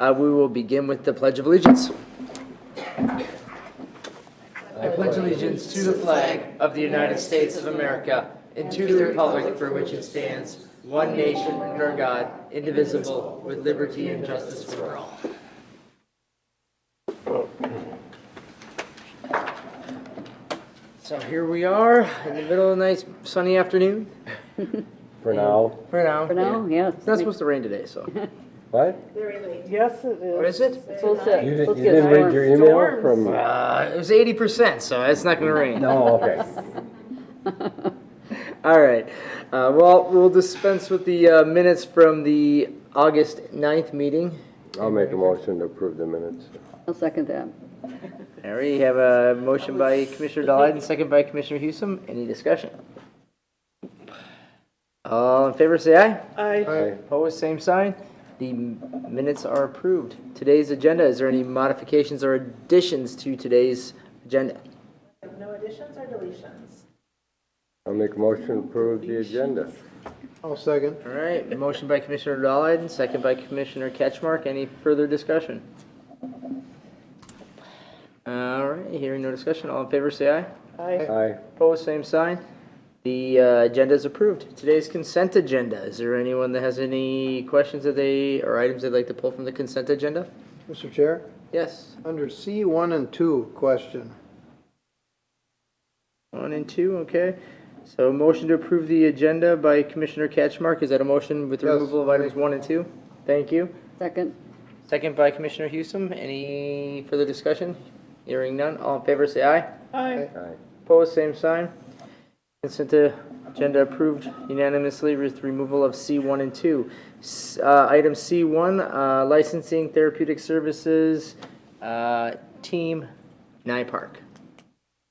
We will begin with the Pledge of Allegiance. I pledge allegiance to the flag of the United States of America and to the republic for which it stands, one nation under God, indivisible, with liberty and justice for all. So here we are in the middle of a nice sunny afternoon. For now. For now. For now, yes. It's not supposed to rain today, so. What? Very late. Yes, it is. What is it? It's supposed to, You supposed to didn't get read your email from? It was 80%, so it's not going to rain. No, okay. All right. Well, we'll dispense with the minutes from the August 9th meeting. I'll make a motion to approve the minutes. I'll second that. All right, you have a motion by Commissioner Dahlheim and second by Commissioner Hewsome. Any discussion? All in favor, say aye. Aye. Opposed, same sign. The minutes are approved. Today's agenda, is there any modifications or additions to today's agenda? No additions or deletions? I'll make a motion to approve the agenda. I'll second. All right, motion by Commissioner Dahlheim, second by Commissioner Ketchmark. Any further discussion? All right, hearing no discussion. All in favor, say aye. Aye. Opposed, same sign. The agenda is approved. Today's consent agenda. Is there anyone that has any questions that or items they'd like to pull from the consent agenda? Mr. Chair, Yes. under C1 and 2, question. 1 and 2, okay. So motion to approve the agenda by Commissioner Ketchmark. Is that a motion with the Yes. removal of items 1 and 2? Thank you. Second. Second by Commissioner Hewsome. Any further discussion? Hearing none. All in favor, say aye. Aye. Aye. Opposed, same sign. Consent agenda approved unanimously with removal of C1 and 2. Item C1, licensing therapeutic services, team NIPARC.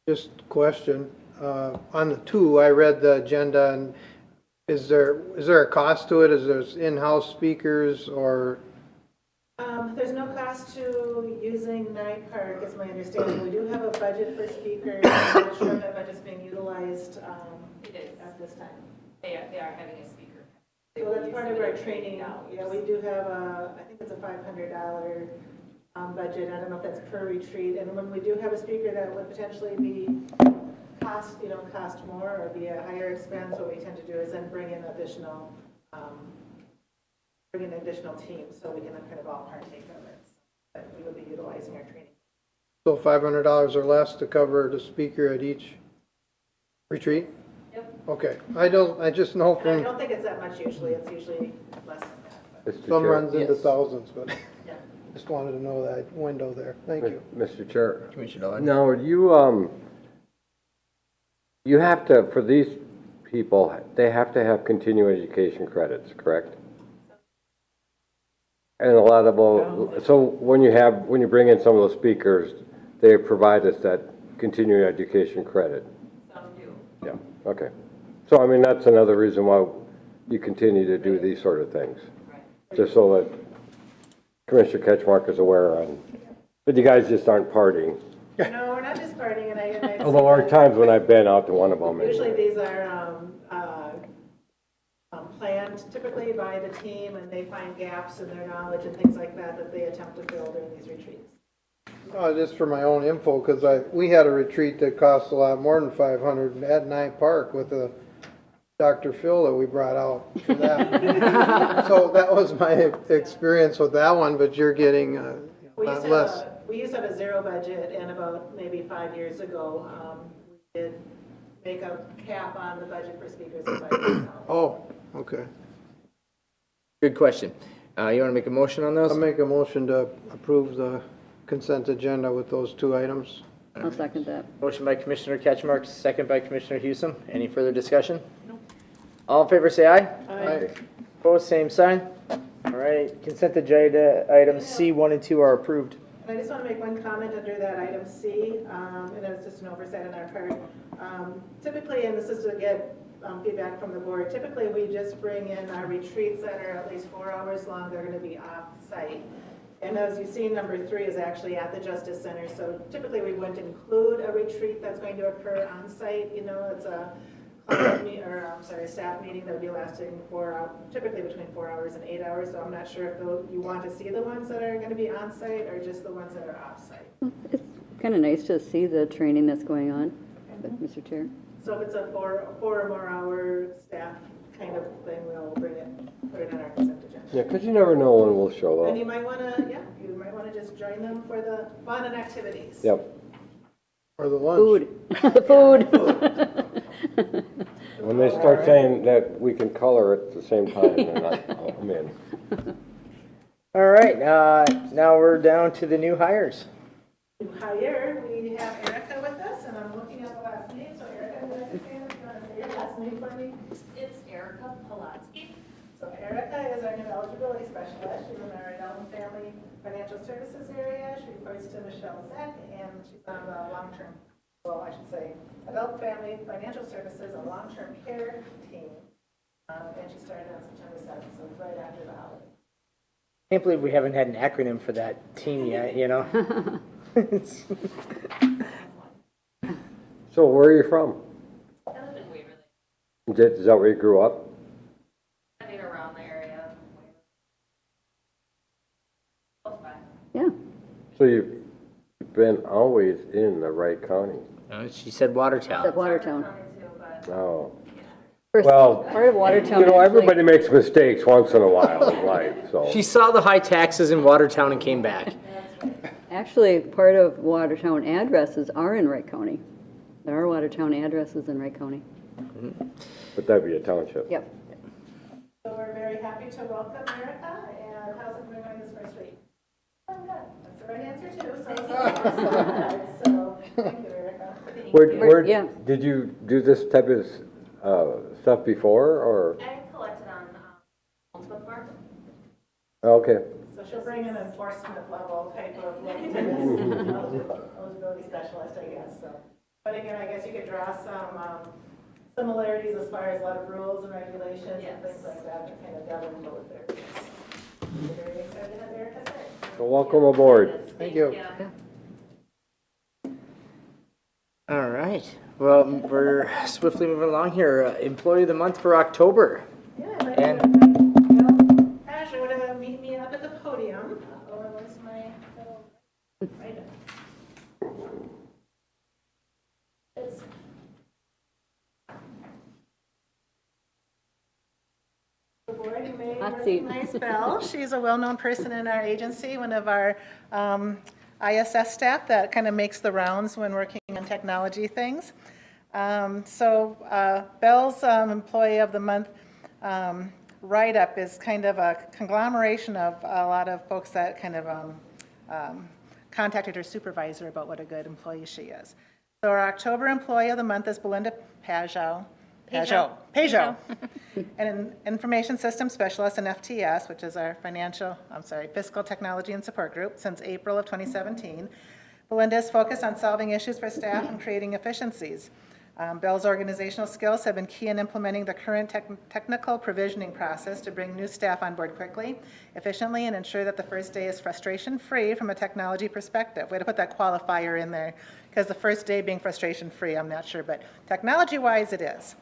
Just question. On the 2, I read the agenda, and is there a cost to it? Is there in-house speakers or? There's no cost to using NIPARC, is my understanding. We do have a budget for speakers. I'm not sure if that budget's being utilized at this time. They are having a speaker. So that's part of our training. Yeah, we do have I think it's a $500 budget. I don't know if that's per retreat. And when we do have a speaker that would potentially be cost more or be a higher expense, what we tend to do is then bring in additional teams so we can kind of all partake of it. But we will be utilizing our training. So $500 or less to cover the speaker at each retreat? Yep. Okay. I just know I from, don't think it's that much usually. It's usually less than that. But Mr. some Chair. runs into Yes. thousands, but yeah. just wanted to know that window there. Thank you. Mr. Chair. Commissioner Dahlheim. Now, you have to, for these people, they have to have continuing education credits, correct? And a lot of, so when you bring in some of those speakers, they provide us that continuing education credit. Some do. Yeah, okay. So, I mean, that's another reason why you continue to do these sort of things. Just so that Commissioner Ketchmark is aware but you guys just aren't partying. No, we're not just partying, and I Although there are times when I've been out to one of them. usually these are planned typically by the team, and they find gaps in their knowledge and things like that that they attempt to fill during these retreats. Just for my own info, because we had a retreat that cost a lot more than $500 at Nye Park with a Dr. Phil that we brought out for that. So that was my experience with that one, but you're getting a lot less. We used to have a zero budget, and about maybe 5 years ago, we did make a cap on the budget for speakers of $500. Oh, okay. Good question. You want to make a motion on those? I'll make a motion to approve the consent agenda with those 2 items. I'll second that. Motion by Commissioner Ketchmark, second by Commissioner Hewsome. Any further discussion? No. All in favor, say aye. Aye. Opposed, same sign. All right, consent agenda items C1 and 2 are approved. And I just want to make one comment under that item C, and that's just an oversight on our part. Typically, and this is to get feedback from the board, typically we just bring in our retreats that are at least 4 hours long. They're going to be off-site. And as you see, number 3 is actually at the Justice Center. So typically we wouldn't include a retreat that's going to occur on-site. You know, it's a staff meeting that would be lasting typically between 4 hours and 8 hours. So I'm not sure if you want to see the ones that are going to be on site or just the ones that are off site. It's kind of nice to see the training that's going on, Mr. Chair. So if it's a four or more hour staff kind of thing, we'll put it on our consent agenda. Yeah, because you never know when we'll show And up. you might want to just join them for the fun and activities. Yep. Or the lunch. Food, the food. When they start saying that we can color at the same time, then I'm in. All right, now we're down to the new hires. Hire, we have Erica with us, and I'm looking at the last name, so Erica, would you want to say your last name for me? It's Erica Polatsky. So Erica is our new eligibility specialist. She's in our adult and family financial services area. She reports to Michelle Zek, and she's on the long-term, adult family financial services and long-term care team. And she started on September 7th, so it's right after the holiday. Can't believe we haven't had an acronym for that team yet, you know? So where are you from? I live in Waverly. Is that where you grew up? I think around the area. Close by. Yeah, So you've been always in the right county? She said Watertown. at Watertown. County too, but Oh. First, Well, part of Watertown. You know, actually- everybody makes mistakes once in a while in life, so. She saw the high taxes in Watertown and came back. Actually, part of Watertown addresses are in Wright County. There are Watertown addresses in Wright County. But that'd be a township. Yep. So we're very happy to welcome Erica, and how's it going on this first week? Oh, good. That's the right answer too, so thank you, Erica. Where, Yeah. did you do this type of stuff before, or? I collected on phones before. Okay. So she'll bring an enforcement level type of eligibility specialist, I guess, so. But again, I guess you could draw some similarities as far as a lot of rules and regulations and things like that that kind of delve into both areas. We're very excited to have Erica start. So welcome aboard. Thank you. All right. Well, we're swiftly moving along here. Employee of the month for October. Yeah, I'd like And- to invite Asher to meet me up at the podium. Oh, and where's my little item? The board, you may Hot seat. recognize Belle. She's a well-known person in our agency, one of our ISS staff that kind of makes the rounds when working on technology things. Belle's Employee of the Month write-up is kind of a conglomeration of a lot of folks that kind of contacted her supervisor about what a good employee she is. So our October Employee of the Month is Belinda Pajot, an Information System Specialist in FTS, which is our Fiscal Technology and Support Group, since April of 2017. Belinda is focused on solving issues for staff and creating efficiencies. Belle's organizational skills have been key in implementing the current technical provisioning process to bring new staff on board quickly, efficiently, and ensure that the first day is frustration-free from a technology perspective. We had to put that qualifier in there, because the first day being frustration-free, I'm not sure, but technology-wise it is.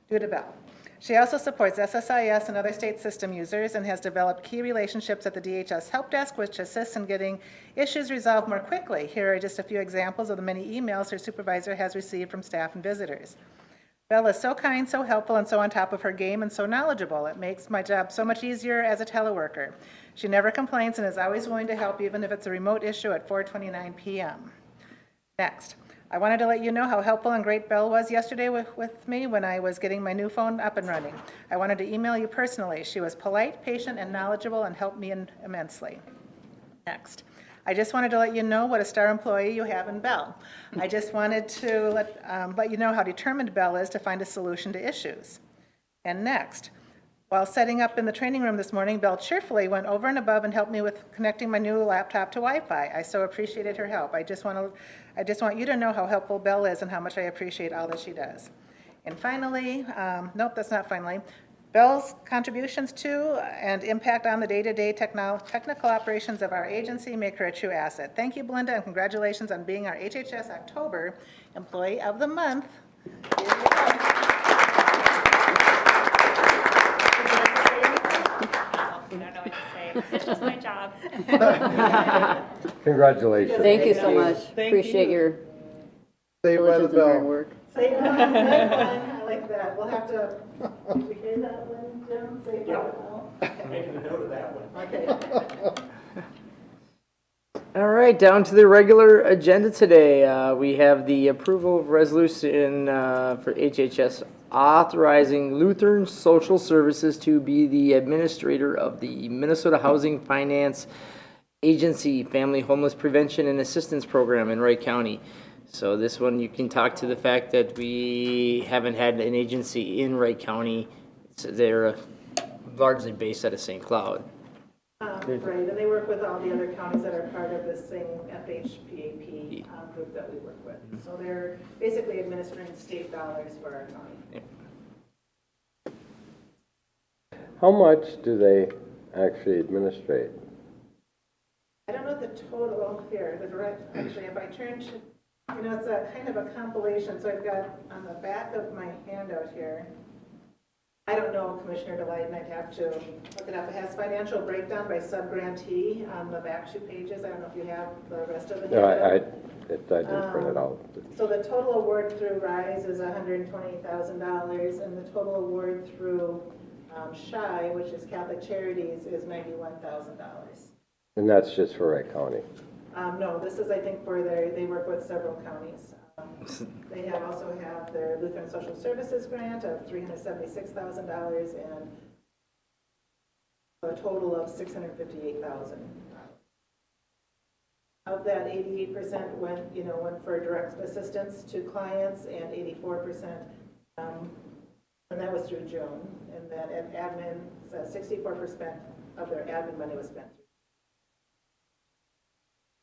Due to Belle. She also supports SSIS and other state system users and has developed key relationships at the DHS Help Desk, which assists in getting issues resolved more quickly. Here are just a few examples of the many emails her supervisor has received from staff and visitors. Belle is so kind, so helpful, and so on top of her game and so knowledgeable. It makes my job so much easier as a teleworker. She never complains and is always willing to help, even if it's a remote issue at 4:29 p.m. Next. I wanted to let you know how helpful and great Belle was yesterday with me when I was getting my new phone up and running. I wanted to email you personally. She was polite, patient, and knowledgeable and helped me immensely. Next. I just wanted to let you know what a star employee you have in Belle. I just wanted to let you know how determined Belle is to find a solution to issues. And next. While setting up in the training room this morning, Belle cheerfully went over and above and helped me with connecting my new laptop to Wi-Fi. I so appreciated her help. I just want you to know how helpful Belle is and how much I appreciate all that she does. And finally, nope, that's not finally, Belle's contributions to and impact on the day-to-day technical operations of our agency make her a true asset. Thank you, Belinda, and congratulations on being our HHS October Employee of the Month. Here you go. It's just my job. Congratulations. Thank you so much. Thank Appreciate you. your Saved by the diligence and hard bell. work. Save one, save one, I like that, we'll have to, did you hear that one, Jim? Save one. Making a note of that one. Okay. All right, down to the regular agenda today. We have the approval of resolution for HHS authorizing Lutheran Social Services to be the administrator of the Minnesota Housing Finance Agency Family Homeless Prevention and Assistance Program in Wright County. So this one, you can talk to the fact that we haven't had an agency in Wright County. They're largely based out of St. Cloud. Right, and they work with all the other counties that are part of the same FHPAP group that we work with. So they're basically administering state dollars for our county. How much do they actually administrate? I don't know the total here, the direct, actually, if I turn to, it's a kind of a compilation, so I've got on the back of my handout here. I don't know, Commissioner Delight, and I'd have to look it up. It has financial breakdown by sub-grantee on the back 2 pages. I don't know if you have the rest of it. No, I didn't print it out. So the total award through RISE is $120,000, and the total award through SHI, which is Catholic Charities, is $91,000. And that's just for Wright County. No, this is, I think, where they work with several counties. They also have their Lutheran Social Services grant of $376,000 and a total of $658,000. Of that, 88% went for direct assistance to clients, and 84%, and that was through June. And then at admin, 64% of their admin money was spent.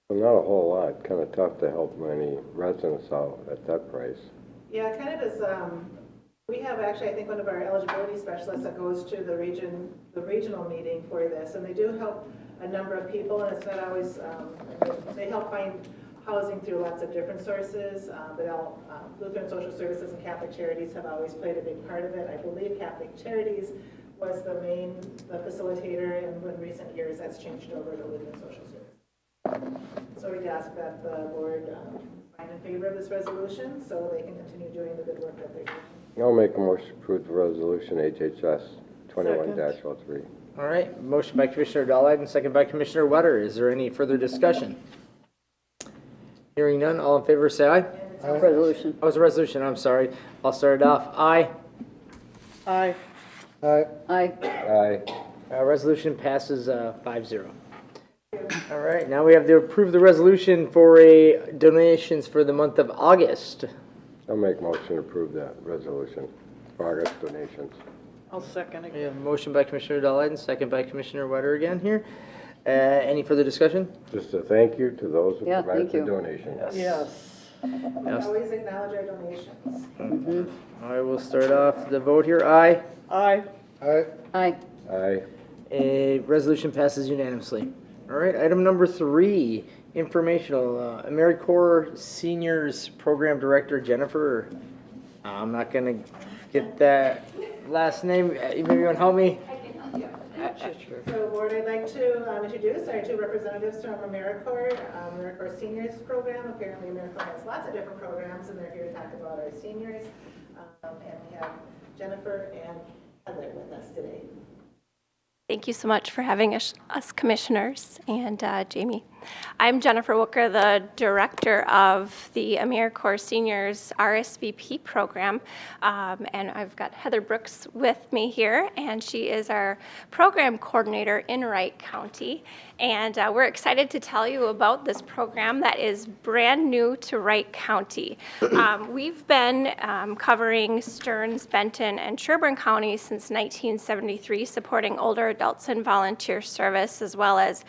Well, not a whole lot, kind of tough to help many residents out at that price. Yeah, it kind of is, we have actually, I think, one of our eligibility specialists that goes to the regional meeting for this, and they do help a number of people, and it's not always, they help find housing through lots of different sources, but Lutheran Social Services and Catholic Charities have always played a big part of it. I believe Catholic Charities was the facilitator, and in recent years that's changed over to Lutheran Social Services. So we'd ask that the board sign in favor of this resolution so they can continue doing the good work that they're doing. I'll make a motion to approve the resolution HHS 21-03. All right, motion by Commissioner Dowlight and second by Commissioner Wetter. Is there any further discussion? Hearing none, all in favor say aye. Resolution. Oh, it's a resolution, I'm sorry. I'll start it off. Aye. Aye. Aye. Aye. Aye. Resolution passes 5-0. All right, now we have to approve the resolution for donations for the month of August. I'll make a motion to approve that resolution for August donations. I'll second We again. have a motion by Commissioner Dowlight and second by Commissioner Wetter again here. Any further discussion? Just a thank you to those who Yeah, provided thank the you. donation. Yes. We always acknowledge our donations. I will start off the vote here. Aye. Aye. Aye. Aye. Aye. A resolution passes unanimously. All right, item number 3, informational. Americorps Seniors Program Director Jennifer. I'm not gonna get that last name. Maybe you want to help me? So, board, I'd like to introduce our 2 representatives from Americorps, Americorps Seniors Program. Apparently, Americorps has lots of different programs, and they're here to talk about our seniors. And we have Jennifer and Heather with us today. Thank you so much for having us commissioners and Jamie. I'm Jennifer Wooker, the director of the Americorps Seniors RSVP program, and I've got Heather Brooks with me here, and she is our program coordinator in Wright County. And we're excited to tell you about this program that is brand new to Wright County. We've been covering Stearns, Benton, and Sherburne counties since 1973, supporting older adults in volunteer service, as well as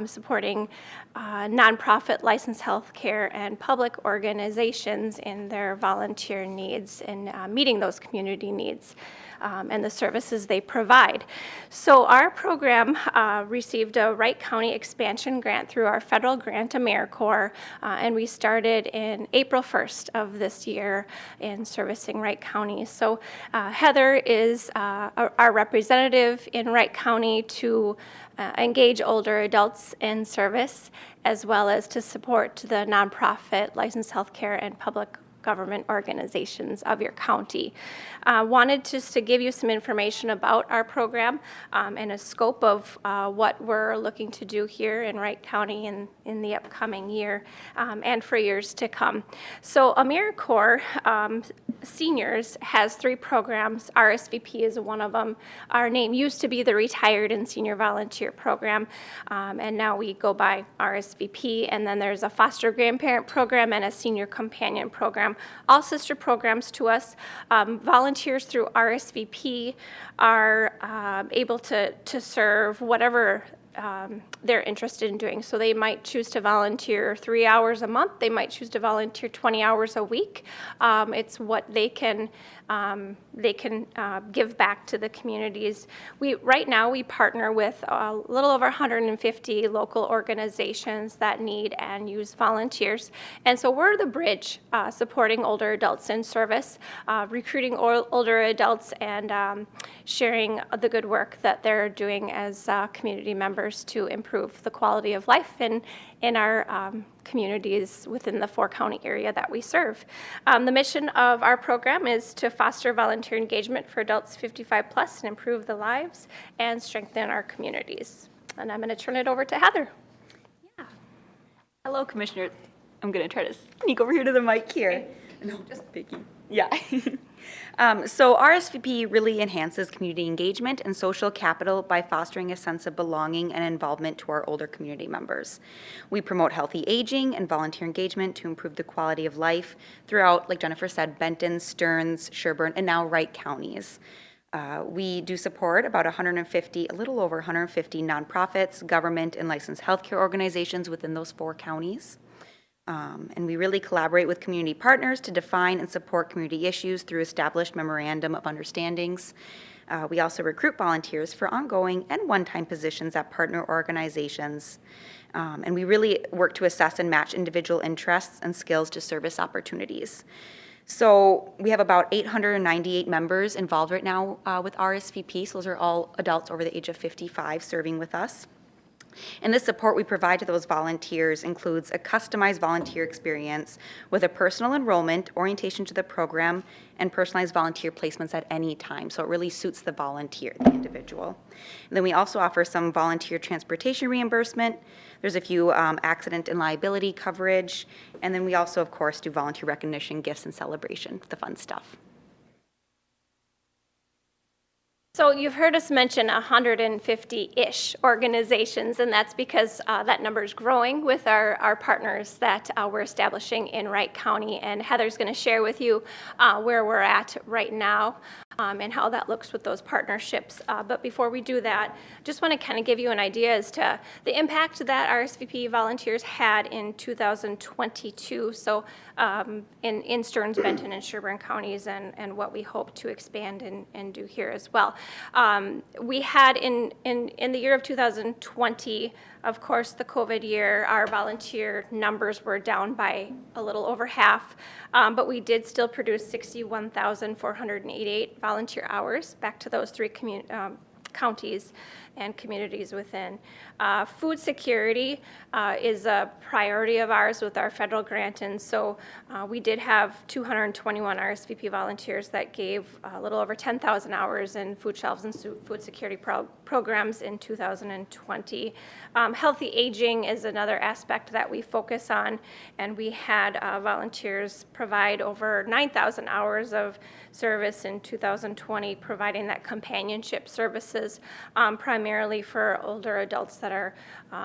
supporting nonprofit licensed healthcare and public organizations in their volunteer needs and meeting those community needs. and the services they provide. So our program received a Wright County expansion grant through our federal grant Americorps, and we started in April 1st of this year in servicing Wright County. So Heather is our representative in Wright County to engage older adults in service, as well as to support the nonprofit licensed healthcare and public government organizations of your county. Wanted just to give you some information about our program and a scope of what we're looking to do here in Wright County in the upcoming year and for years to come. So Americorps Seniors has 3 programs. RSVP is one of them. Our name used to be the Retired and Senior Volunteer Program, and now we go by RSVP. And then there's a foster grandparent program and a senior companion program, all sister programs to us. Volunteers through RSVP are able to serve whatever they're interested in doing. So they might choose to volunteer 3 hours a month. They might choose to volunteer 20 hours a week. It's what they can give back to the communities. Right now we partner with a little over 150 local organizations that need and use volunteers. And so we're the bridge supporting older adults in service, recruiting older adults, and sharing the good work that they're doing as community members to improve the quality of life in our communities within the 4-county area that we serve. The mission of our program is to foster volunteer engagement for adults 55 plus and improve the lives and strengthen our communities. And I'm going to turn it over to Heather. Yeah. Hello, Commissioner. I'm going to try to sneak over here to the mic here. No, just picking. Yeah. So RSVP really enhances community engagement and social capital by fostering a sense of belonging and involvement to our older community members. We promote healthy aging and volunteer engagement to improve the quality of life throughout, like Jennifer said, Benton, Stearns, Sherburne, and now Wright counties. We do support about a little over 150 nonprofits, government, and licensed healthcare organizations within those 4 counties. And we really collaborate with community partners to define and support community issues through established memorandum of understandings. We also recruit volunteers for ongoing and one-time positions at partner organizations. And we really work to assess and match individual interests and skills to service opportunities. So we have about 898 members involved right now with RSVP. So those are all adults over the age of 55 serving with us. And this support we provide to those volunteers includes a customized volunteer experience with a personal enrollment, orientation to the program, and personalized volunteer placements at any time. So it really suits the volunteer, the individual. And then we also offer some volunteer transportation reimbursement. There's a few accident and liability coverage. And then we also, of course, do volunteer recognition, gifts, and celebration, the fun stuff. So you've heard us mention 150-ish organizations, and that's because that number is growing with our partners that we're establishing in Wright County. And Heather's going to share with you where we're at right now and how that looks with those partnerships. But before we do that, just want to kind of give you an idea as to the impact that RSVP volunteers had in 2022. So in Stearns, Benton, and Sherburne counties, and what we hope to expand and do here as well. We had in the year of 2020, of course, the COVID year, our volunteer numbers were down by a little over half, but we did still produce 61,488 volunteer hours back to those 3 counties and communities within. Food security is a priority of ours with our federal grant, and so we did have 221 RSVP volunteers that gave a little over 10,000 hours in food shelves and food security programs in 2020. Healthy aging is another aspect that we focus on, and we had volunteers provide over 9,000 hours of service in 2020, providing that companionship services, primarily for older adults that are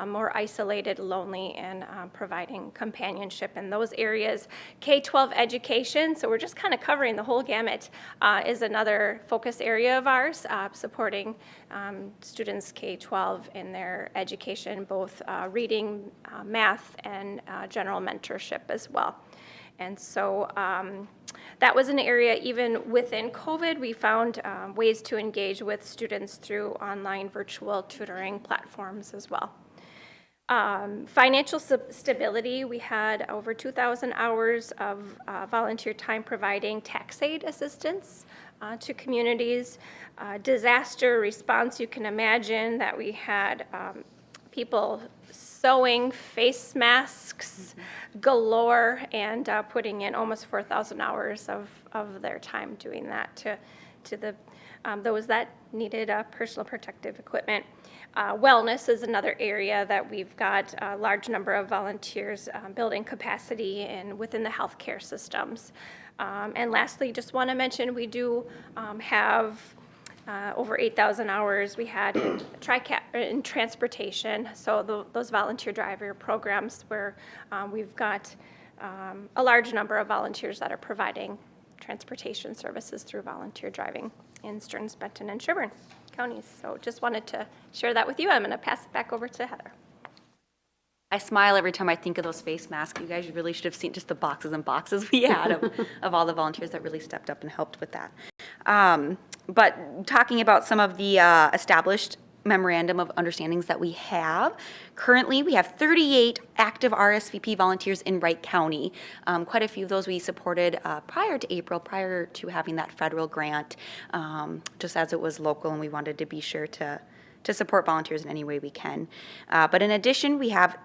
more isolated, lonely, and providing companionship in those areas. K-12 education, so we're just kind of covering the whole gamut, is another focus area of ours, supporting students K-12 in their education, both reading, math, and general mentorship as well. And so That was an area, even within COVID, we found ways to engage with students through online virtual tutoring platforms as well. Financial stability, we had over 2,000 hours of volunteer time providing tax aid assistance to communities. Disaster response, you can imagine that we had people sewing face masks galore and putting in almost 4,000 hours of their time doing that to the those that needed personal protective equipment. Wellness is another area that we've got a large number of volunteers building capacity in within the healthcare systems. And lastly, just want to mention we do have over 8,000 hours we had in in transportation. So those volunteer driver programs where we've got a large number of volunteers that are providing transportation services through volunteer driving in Stearns, Benton, and Sherburne counties. So just wanted to share that with you. I'm going to pass it back over to Heather. I smile every time I think of those face masks. You guys really should have seen just the boxes and boxes we had of all the volunteers that really stepped up and helped with that. But talking about some of the established memorandum of understandings that we have, currently we have 38 active RSVP volunteers in Wright County. Quite a few of those we supported prior to April, prior to having that federal grant, just as it was local and we wanted to be sure to support volunteers in any way we can. But in addition, we have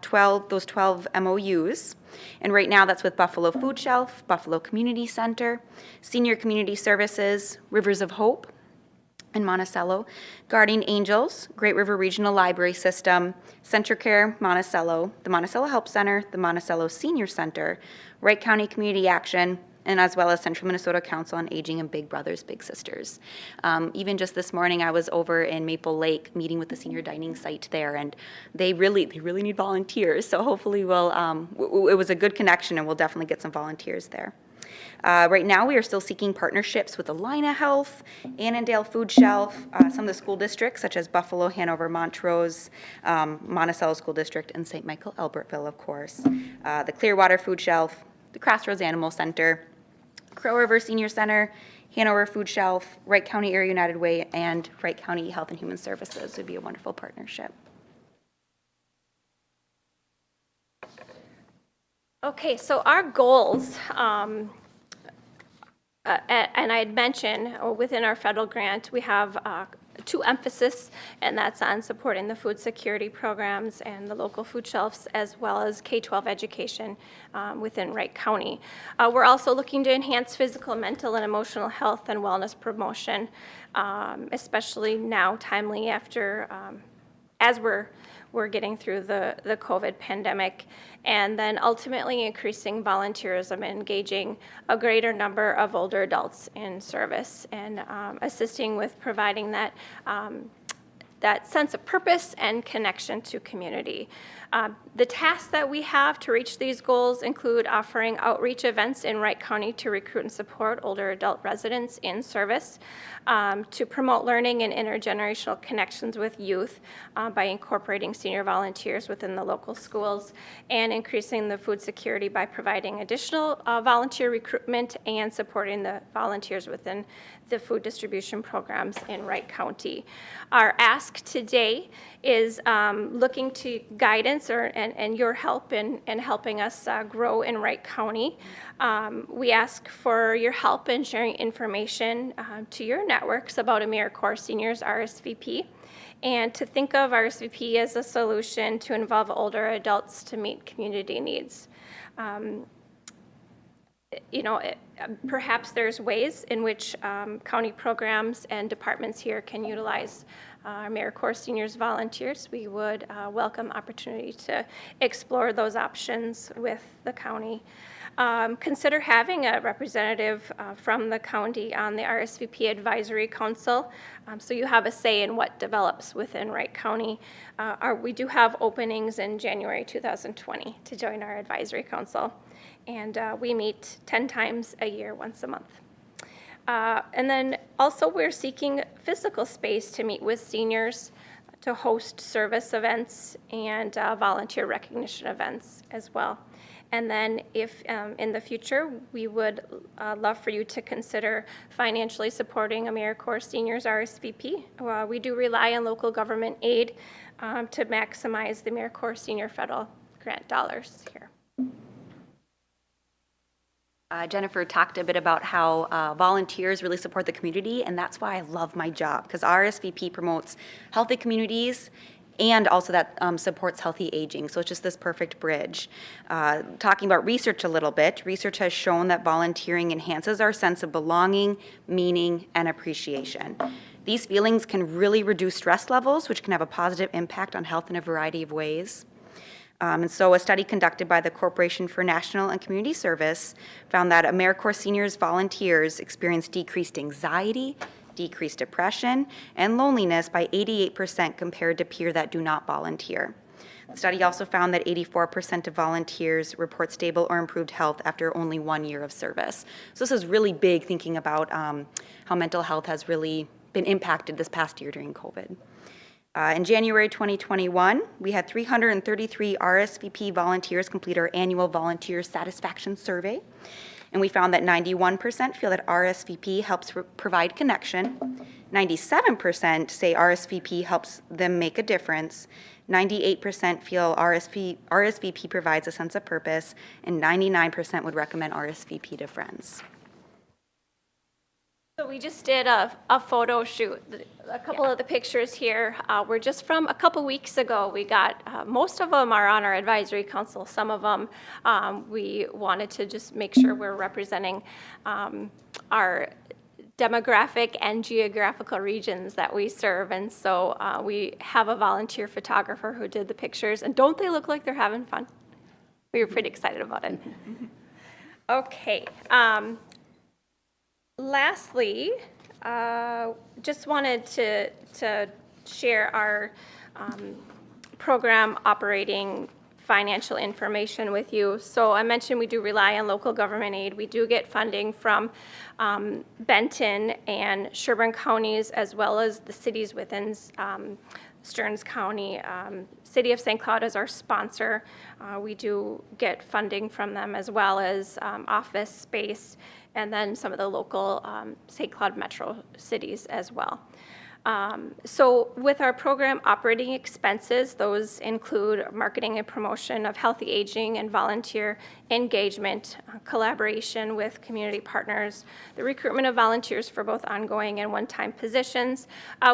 those 12 MOUs, and right now that's with Buffalo Food Shelf, Buffalo Community Center, Senior Community Services, Rivers of Hope in Monticello, Guardian Angels, Great River Regional Library System, CentraCare Monticello, the Monticello Help Center, the Monticello Senior Center, Wright County Community Action, and as well as Central Minnesota Council on Aging and Big Brothers Big Sisters. Even just this morning, I was over in Maple Lake meeting with the senior dining site there, and they really need volunteers. So hopefully it was a good connection, and we'll definitely get some volunteers there. Right now, we are still seeking partnerships with Alina Health, Annandale Food Shelf, some of the school districts such as Buffalo, Hanover, Montrose, Monticello School District, and St. Michael, Albertville, of course. The Clearwater Food Shelf, the Crossroads Animal Center, Crow River Senior Center, Hanover Food Shelf, Wright County Area United Way, and Wright County Health and Human Services would be a wonderful partnership. Okay, so our goals, and I had mentioned within our federal grant, we have two emphasis, and that's on supporting the food security programs and the local food shelves, as well as K-12 education within Wright County. We're also looking to enhance physical, mental, and emotional health and wellness promotion, especially now, timely after, as we're getting through the COVID pandemic, and then ultimately increasing volunteerism and engaging a greater number of older adults in service and assisting with providing that sense of purpose and connection to community. The tasks that we have to reach these goals include offering outreach events in Wright County to recruit and support older adult residents in service, to promote learning and intergenerational connections with youth by incorporating senior volunteers within the local schools, and increasing the food security by providing additional volunteer recruitment and supporting the volunteers within the food distribution programs in Wright County. Our ask today is looking to guidance and your help in helping us grow in Wright County. We ask for your help in sharing information to your networks about Americorps Seniors RSVP, and to think of RSVP as a solution to involve older adults to meet community needs. Perhaps there's ways in which county programs and departments here can utilize Americorps Seniors volunteers. We would welcome opportunity to explore those options with the county. Consider having a representative from the county on the RSVP Advisory Council, so you have a say in what develops within Wright County. We do have openings in January 2020 to join our Advisory Council, and we meet 10 times a year, once a month. And then also we're seeking physical space to meet with seniors, to host service events and volunteer recognition events as well. And then if in the future, we would love for you to consider financially supporting Americorps Seniors RSVP. We do rely on local government aid to maximize the Americorps Senior Federal Grant dollars here. Jennifer talked a bit about how volunteers really support the community, and that's why I love my job, because RSVP promotes healthy communities and also that supports healthy aging. So it's just this perfect bridge. Talking about research a little bit, research has shown that volunteering enhances our sense of belonging, meaning, and appreciation. These feelings can really reduce stress levels, which can have a positive impact on health in a variety of ways. And so a study conducted by the Corporation for National and Community Service found that Americorps seniors volunteers experience decreased anxiety, decreased depression, and loneliness by 88% compared to peers that do not volunteer. The study also found that 84% of volunteers report stable or improved health after only 1 year of service. So this is really big, thinking about how mental health has really been impacted this past year during COVID. In January 2021, we had 333 RSVP volunteers complete our annual volunteer satisfaction survey. And we found that 91% feel that RSVP helps provide connection. 97% say RSVP helps them make a difference. 98% feel RSVP provides a sense of purpose. And 99% would recommend RSVP to friends. So we just did a photo shoot. A couple of the pictures here were just from a couple weeks ago. We got, most of them are on our advisory council. Some of them we wanted to just make sure we're representing our demographic and geographical regions that we serve. And so we have a volunteer photographer who did the pictures. And don't they look like they're having fun? We were pretty excited about it. Okay. Lastly, just wanted to share our program operating financial information with you. So I mentioned we do rely on local government aid. We do get funding from Benton and Sherburne counties, as well as the cities within Stearns County. City of St. Cloud is our sponsor. We do get funding from them, as well as office space, and then some of the local St. Cloud metro cities as well. So with our program operating expenses, those include marketing and promotion of healthy aging and volunteer engagement, collaboration with community partners, the recruitment of volunteers for both ongoing and one-time positions.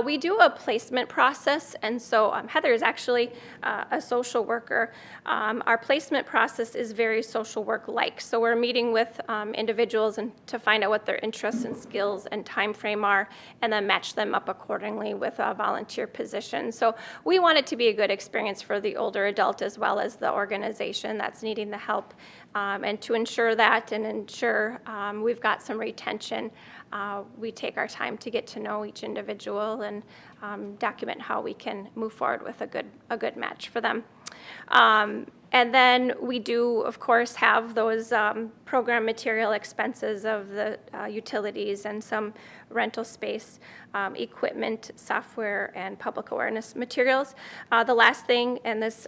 We do a placement process, and so Heather is actually a social worker. Our placement process is very social work-like, so we're meeting with individuals and to find out what their interests and skills and time frame are, and then match them up accordingly with a volunteer position. So we want it to be a good experience for the older adult as well as the organization that's needing the help. And to ensure that and ensure we've got some retention, we take our time to get to know each individual and document how we can move forward with a good match for them. And then we do, of course, have those program material expenses of the utilities and some rental space, equipment, software, and public awareness materials. The last thing, and this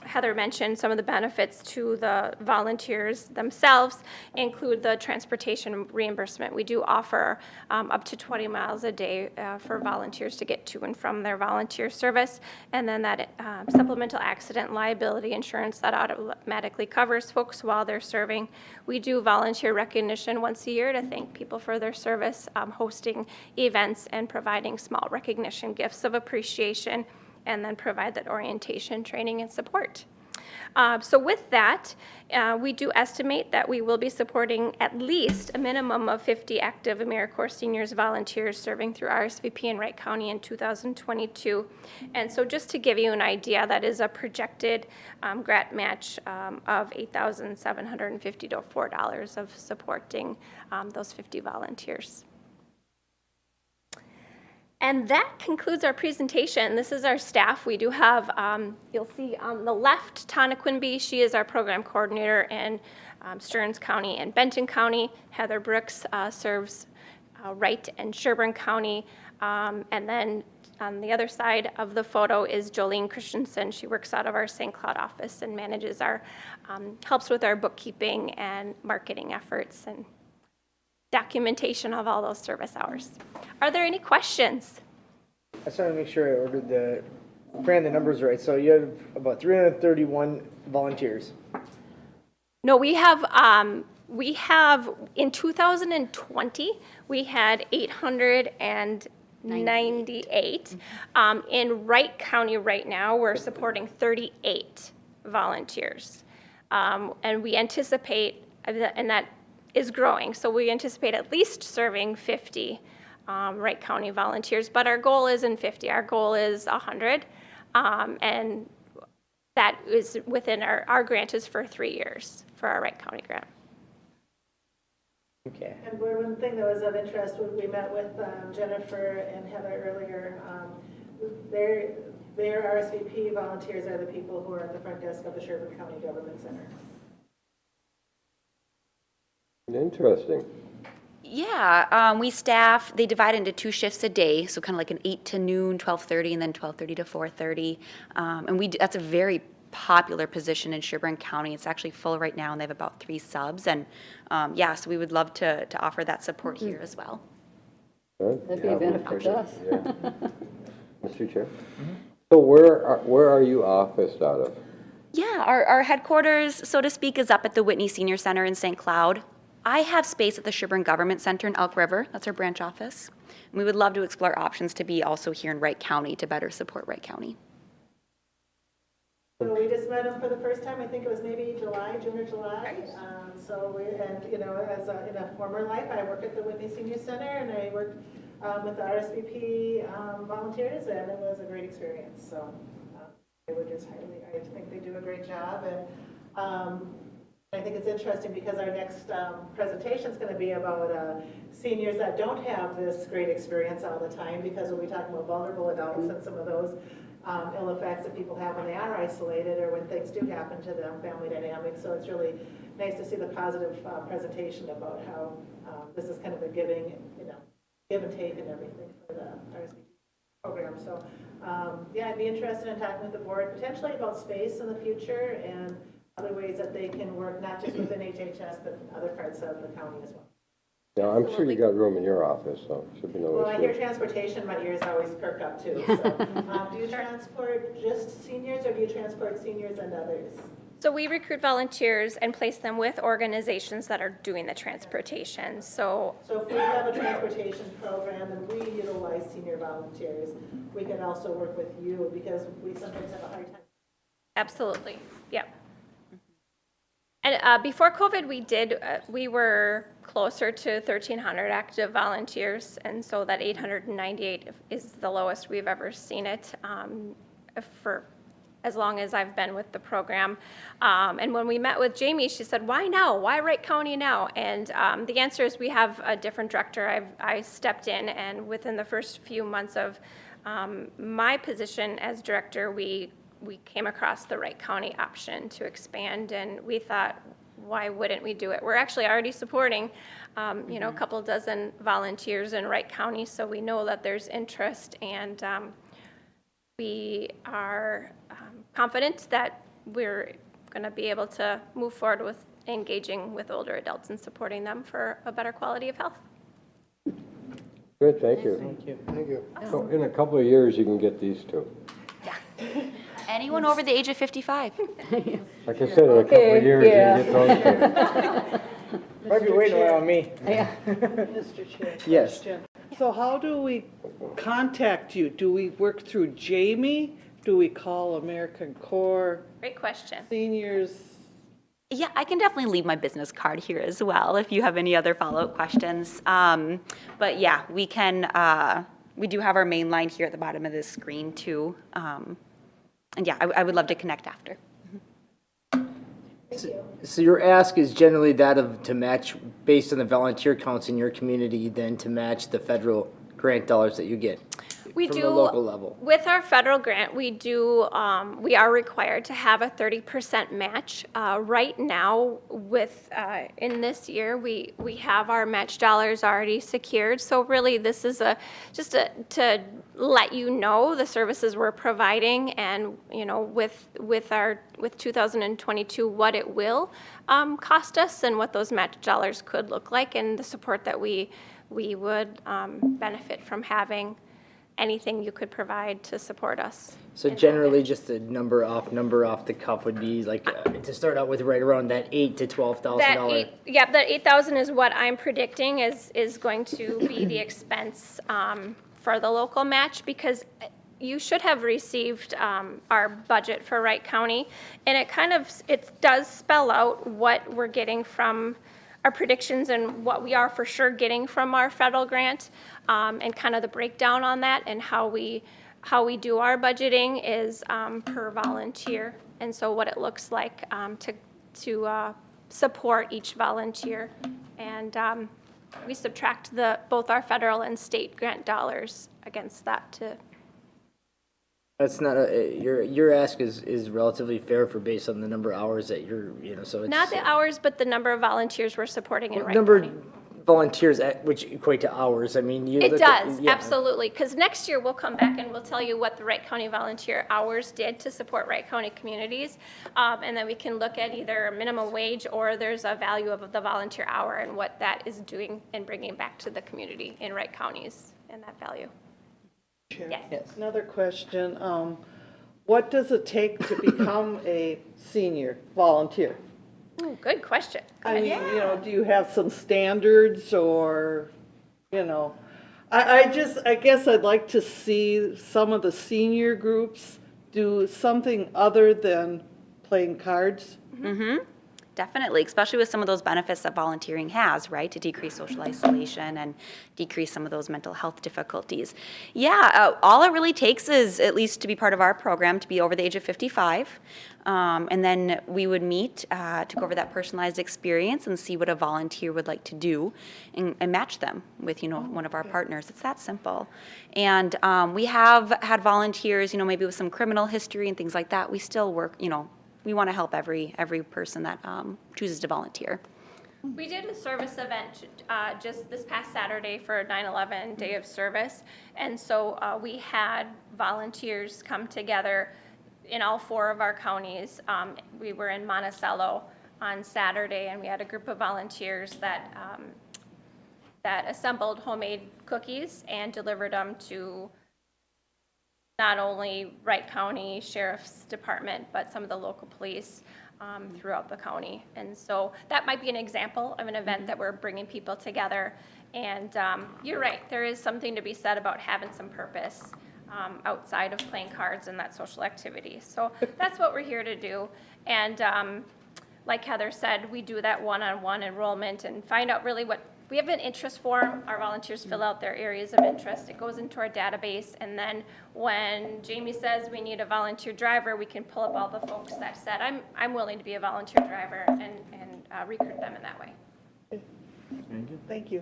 Heather mentioned, some of the benefits to the volunteers themselves include the transportation reimbursement. We do offer up to 20 miles a day for volunteers to get to and from their volunteer service, and then that supplemental accident liability insurance that automatically covers folks while they're serving. We do volunteer recognition once a year to thank people for their service, hosting events and providing small recognition gifts of appreciation, and then provide that orientation, training, and support. So with that, we do estimate that we will be supporting at least a minimum of 50 active Americorps seniors volunteers serving through RSVP in Wright County in 2022. And so just to give you an idea, that is a projected grant match of $8,754 of supporting those 50 volunteers. And that concludes our presentation. This is our staff. We do have, you'll see on the left, Tana Quinby. She is our program coordinator in Stearns County and Benton County. Heather Brooks serves Wright and Sherburne County. And then on the other side of the photo is Jolene Christensen. She works out of our St. Cloud office and manages our, helps with our bookkeeping and marketing efforts and documentation of all those service hours. Are there any questions? I just want to make sure I ran the numbers right. So you have about 331 volunteers. No, we have, in 2020, we had 898. In Wright County right now, we're supporting 38 volunteers. And we anticipate, and that is growing, so we anticipate at least serving 50 Wright County volunteers, but our goal isn't 50, our goal is 100. And that is within our grant is for 3 years for our Wright County grant. Okay. And one thing that was of interest, when we met with Jennifer and Heather earlier, their RSVP volunteers are the people who are at the front desk of the Sherburne County Government Center. Interesting. Yeah, we staff, they divide into 2 shifts a day, so kind of like an 8 to noon, 12:30, and then 12:30 to 4:30. And that's a very popular position in Sherburne County. It's actually full right now, and they have about 3 subs. And yeah, so we would love to offer that support here as well. Good. That'd be a benefit to us. Yeah. Mr. Chair? So where are you officed out of? Yeah, our headquarters, so to speak, is up at the Whitney Senior Center in St. Cloud. I have space at the Sherburne Government Center in Elk River. That's our branch office. And we would love to explore options to be also here in Wright County to better support Wright County. So we just met them for the first time, I think it was maybe June or July. In a former life, I worked at the Whitney Senior Center, and I worked with the RSVP volunteers, and it was a great experience. So I think they do a great job. And I think it's interesting because our next presentation is going to be about seniors that don't have this great experience all the time, because we'll be talking about vulnerable adults and some of those ill effects that people have when they are isolated or when things do happen to them, family dynamics. So it's really nice to see the positive presentation about how this is kind of a give and take and everything for the RSVP program. So yeah, I'd be interested in talking with the board potentially about space in the future and other ways that they can work, not just within HHS, but in other parts of the county as well. Yeah, I'm sure you got room in your office, so should be no Well, I hear issue. transportation, my ears always perk up too. So, do you transport just seniors, or do you transport seniors and others? So we recruit volunteers and place them with organizations that are doing the transportation. So So if we have a transportation program and we utilize senior volunteers, we can also work with you, because we sometimes have a hard time. absolutely, yep. And before COVID, we were closer to 1,300 active volunteers, and so that 898 is the lowest we've ever seen it for as long as I've been with the program. And when we met with Jamie, she said, "Why now? Why Wright County now?" And the answer is we have a different director. I stepped in, and within the first few months of my position as director, we came across the Wright County option to expand, and we thought, why wouldn't we do it? We're actually already supporting, a couple dozen volunteers in Wright County, so we know that there's interest, and we are confident that we're going to be able to move forward with engaging with older adults and supporting them for a better quality of health. Good, thank you. Thank you. Thank you. So in a couple of years, you can get these two. Anyone over the age of 55. Like I said, in a couple of years, you can get those two. Might be waiting around me. Yeah. Mr. Chair. Yes. question. So how do we contact you? Do we work through Jamie? Do we call Americorps Great question. seniors? Yeah, I can definitely leave my business card here as well if you have any other follow-up questions. But yeah, we do have our main line here at the bottom of this screen too. And yeah, I would love to connect after. So your ask is generally that of to match based on the volunteer counts in your community, then to match the federal grant dollars that you get? We from do, the local level? with our federal grant, we do, we are required to have a 30% match. Right now, with, in this year, we have our match dollars already secured. So really, this is to let you know the services we're providing and, you know, with 2022, what it will cost us and what those match dollars could look like and the support that we would benefit from having. Anything you could provide to support us. So generally, just a number off the cuff would be like, to start out with right around that $8,000 to $12,000. That 8,000 is what I'm predicting is going to be the expense for the local match, because you should have received our budget for Wright County, and it does spell out what we're getting from our predictions and what we are for sure getting from our federal grant, and kind of the breakdown on that, and how we do our budgeting is per volunteer, and so what it looks like to support each volunteer, and we subtract both our federal and state grant dollars against that to. That's not your ask is relatively fair for based on the number of hours that so it's Not the hours, but the number of volunteers we're supporting in Wright number County. of volunteers which equate to hours. I mean, It does, absolutely, because next year we'll come back and we'll tell you what the Wright County volunteer hours did to support Wright County communities, and then we can look at either minimum wage or there's a value of the volunteer hour and what that is doing and bringing back to the community in Wright counties and that value. Yes. Another question, what does it take to become a senior volunteer? Ooh, good question. I mean, you know, do you have some standards or, you know? I guess I'd like to see some of the senior groups do something other than playing cards. Definitely, especially with some of those benefits that volunteering has, right? To decrease social isolation and decrease some of those mental health difficulties. Yeah, all it really takes is, at least to be part of our program, to be over the age of 55. And then we would meet to go over that personalized experience and see what a volunteer would like to do and match them with, one of our partners. It's that simple. And we have had volunteers, maybe with some criminal history and things like that. We still work, we want to help every person that chooses to volunteer. We did a service event just this past Saturday for 9/11 Day of Service, and so we had volunteers come together in all 4 of our counties. We were in Monticello on Saturday, and we had a group of volunteers that assembled homemade cookies and delivered them to not only Wright County Sheriff's Department, but some of the local police throughout the county. And so that might be an example of an event that we're bringing people together. And you're right, there is something to be said about having some purpose outside of playing cards and that social activity. So that's what we're here to do. And like Heather said, we do that one-on-one enrollment and find out really we have an interest form. Our volunteers fill out their areas of interest. It goes into our database, and then when Jamie says we need a volunteer driver, we can pull up all the folks that said, I'm willing to be a volunteer driver, and recruit them in that way. Thank you.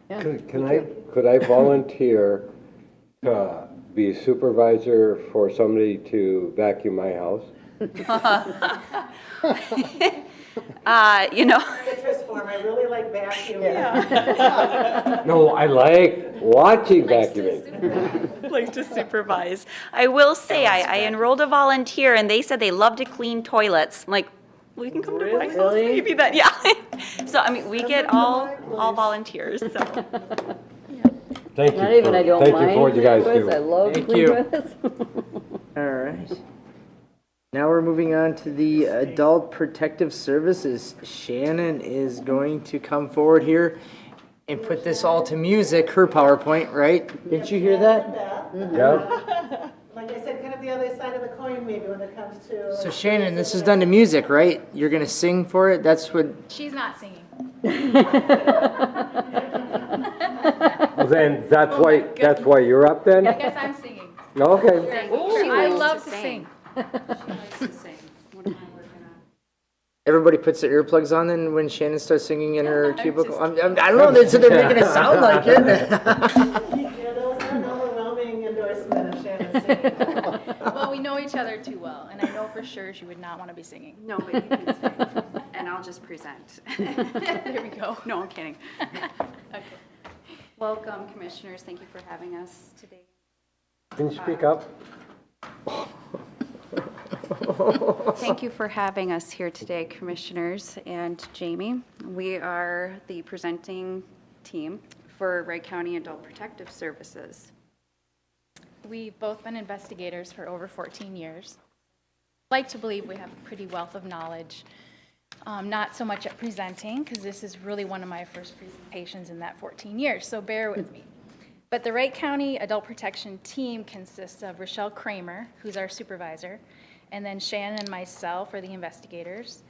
Yeah. Could I volunteer to be a supervisor for somebody to vacuum my house? Interest form, I really like vacuuming. No, I like watching vacuuming. Like to supervise. I will say, I enrolled a volunteer, and they said they love to clean toilets. I'm like, we can come to my house, maybe that, yeah. So, we get all volunteers, so. Thank you. Not even I don't Thank mind. you for what you guys doing do. this. I love Thank doing you. this. All right. Now we're moving on to the Adult Protective Services. Shannon is going to come forward here and put this all to music, her PowerPoint, right? Didn't you hear that? Yeah. Like I said, kind of the other side of the coin maybe when it comes to. So Shannon, this is done to music, right? You're going to sing for it? That's what... She's not singing. Well, then, that's why you're up then? I guess I'm singing. Okay. I love to sing. Everybody puts their earplugs on then when Shannon starts singing in her cubicle? I don't know, so they're making it sound like it. Yeah, those are overwhelming endorsement Well, we know each other too well, and I know for sure she would not want to be singing. No, but you can sing, and I'll just present. There we go. No, I'm kidding. Okay. Welcome, commissioners. Thank you for having us today. Can you speak up? Thank you for having us here today, commissioners and Jamie. We are the presenting team for Wright County Adult Protective Services. We've both been investigators for over 14 years. I'd like to believe we have a pretty wealth of knowledge, not so much at presenting, because this is really one of my first presentations in that 14 years, so bear with me. But the Wright County Adult Protection Team consists of Rochelle Kramer, who's our supervisor, and then Shannon and myself are the investigators.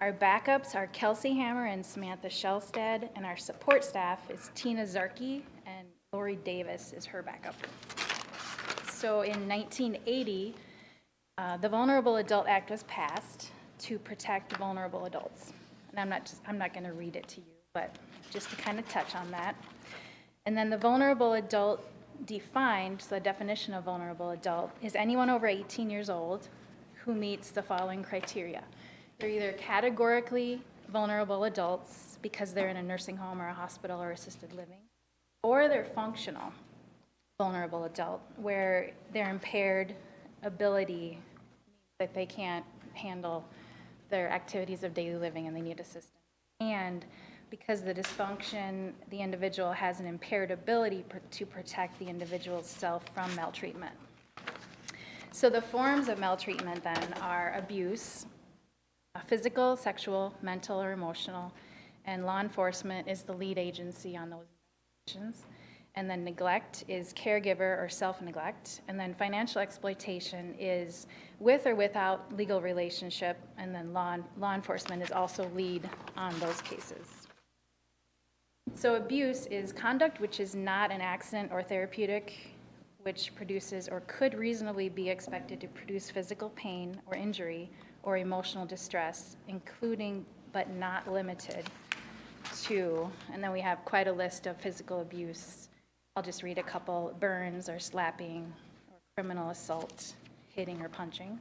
Our backups are Kelsey Hammer and Samantha Shellstead, and our support staff is Tina Zarkey, and Lori Davis is her backup. So in 1980, the Vulnerable Adult Act was passed to protect vulnerable adults. And I'm not going to read it to you, but just to kind of touch on that. And then the vulnerable adult defined, so the definition of vulnerable adult, is anyone over 18 years old who meets the following criteria. They're either categorically vulnerable adults because they're in a nursing home or a hospital or assisted living, or they're functional vulnerable adult, where their impaired ability, that they can't handle their activities of daily living and they need assistance. And because the dysfunction, the individual has an impaired ability to protect the individual's self from maltreatment. So the forms of maltreatment then are abuse, physical, sexual, mental, or emotional, and law enforcement is the lead agency on those investigations. And then neglect is caregiver or self-neglect. And then financial exploitation is with or without legal relationship. And then law enforcement is also lead on those cases. So abuse is conduct which is not an accident or therapeutic, which produces or could reasonably be expected to produce physical pain or injury or emotional distress, including but not limited to, and then we have quite a list of physical abuse. I'll just read a couple: burns or slapping or criminal assault, hitting or punching.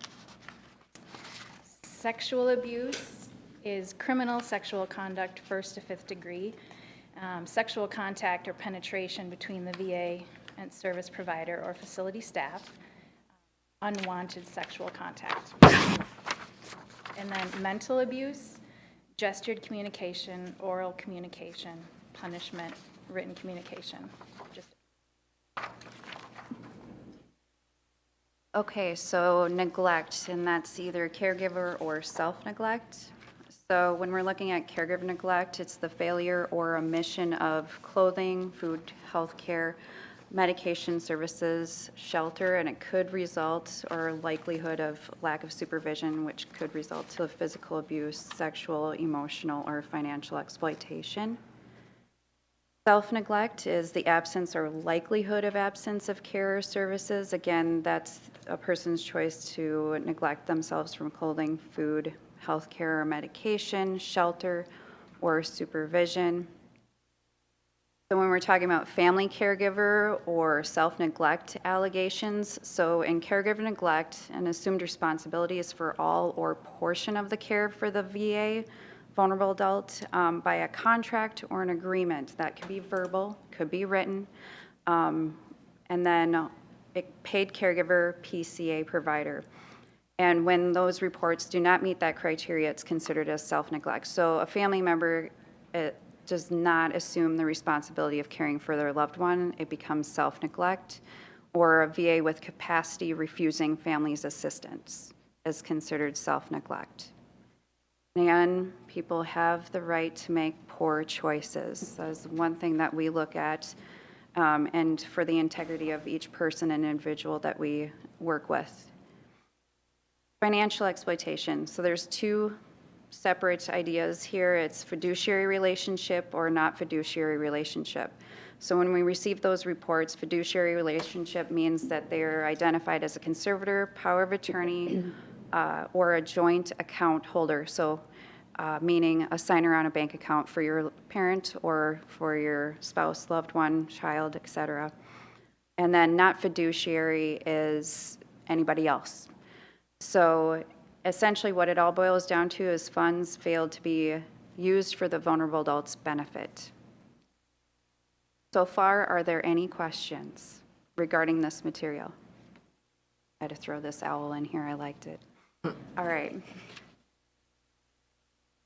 Sexual abuse is criminal sexual conduct, 1st to 5th degree, sexual contact or penetration between the VA and service provider or facility staff, unwanted sexual contact. And then mental abuse, gestured communication, oral communication, punishment, written communication. Okay, so neglect, and that's either caregiver or self-neglect. So when we're looking at caregiver neglect, it's the failure or omission of clothing, food, health care, medication services, shelter, and it could result, or likelihood of lack of supervision, which could result to physical abuse, sexual, emotional, or financial exploitation. Self-neglect is the absence or likelihood of absence of care or services. Again, that's a person's choice to neglect themselves from clothing, food, health care or medication, shelter, or supervision. So when we're talking about family caregiver or self-neglect allegations, so in caregiver neglect, an assumed responsibility is for all or portion of the care for the VA vulnerable adult by a contract or an agreement. That could be verbal, could be written, and then a paid caregiver, PCA provider. And when those reports do not meet that criteria, it's considered as self-neglect. So a family member does not assume the responsibility of caring for their loved one. It becomes self-neglect, or a VA with capacity refusing families assistance is considered self-neglect. And people have the right to make poor choices. That's one thing that we look at, and for the integrity of each person and individual that we work with. Financial exploitation. So there's two separate ideas here. It's fiduciary relationship or not fiduciary relationship. So when we receive those reports, fiduciary relationship means that they're identified as a conservator, power of attorney, or a joint account holder. So meaning a signer on a bank account for your parent or for your spouse, loved one, child, etc. And then not fiduciary is anybody else. So essentially what it all boils down to is funds failed to be used for the vulnerable adults' benefit. So far, are there any questions regarding this material? I had to throw this owl in here, I liked it. All right.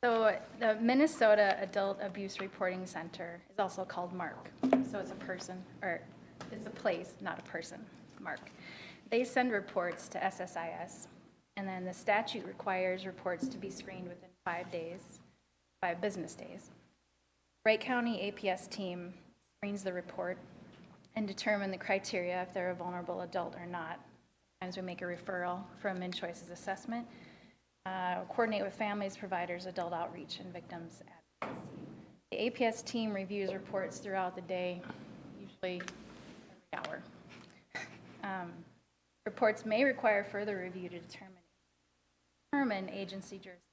So the Minnesota Adult Abuse Reporting Center is also called MARC. So it's a person, or it's a place, not a person, MARC. They send reports to SSIS, and then the statute requires reports to be screened within 5 days, 5 business days. Wright County APS team screens the report and determine the criteria if they're a vulnerable adult or not. Sometimes we make a referral from MinChoice's assessment, coordinate with families, providers, adult outreach, and victims advocacy. The APS team reviews reports throughout the day, usually every hour. Reports may require further review to determine agency jurisdiction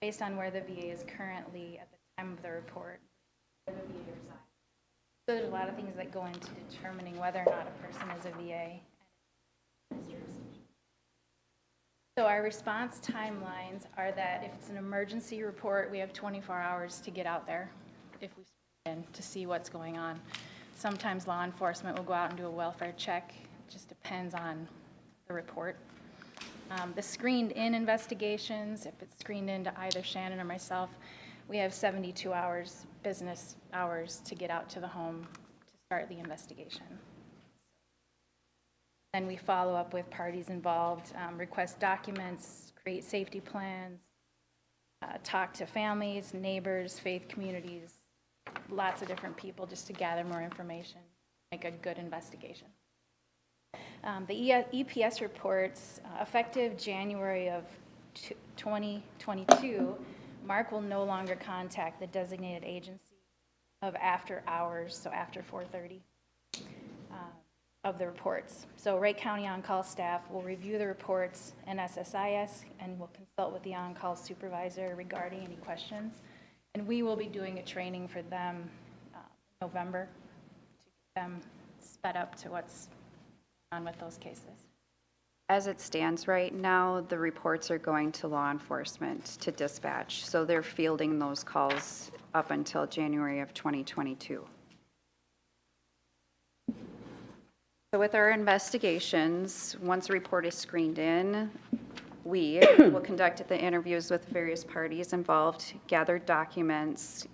based on where the VA is currently at the time of the report, where the VA resides. So there's a lot of things that go into determining whether or not a person is a VA. So our response timelines are that if it's an emergency report, we have 24 hours to get out there if we screen in to see what's going on. Sometimes law enforcement will go out and do a welfare check. It just depends on the report. The screened-in investigations, if it's screened into either Shannon or myself, we have 72 hours, business hours, to get out to the home to start the investigation. Then we follow up with parties involved, request documents, create safety plans, talk to families, neighbors, faith communities, lots of different people just to gather more information, make a good investigation. The EPS reports, effective January of 2022, MARC will no longer contact the designated agency of after hours, so after 4:30. Of the reports. So Wright County on-call staff will review the reports in SSIS and will consult with the on-call supervisor regarding any questions. And we will be doing a training for them in November to get them sped up to what's on with those cases. As it stands right now, the reports are going to law enforcement to dispatch. So they're fielding those calls up until January of 2022. So with our investigations, once a report is screened in, we will conduct the interviews with various parties involved, gather documents,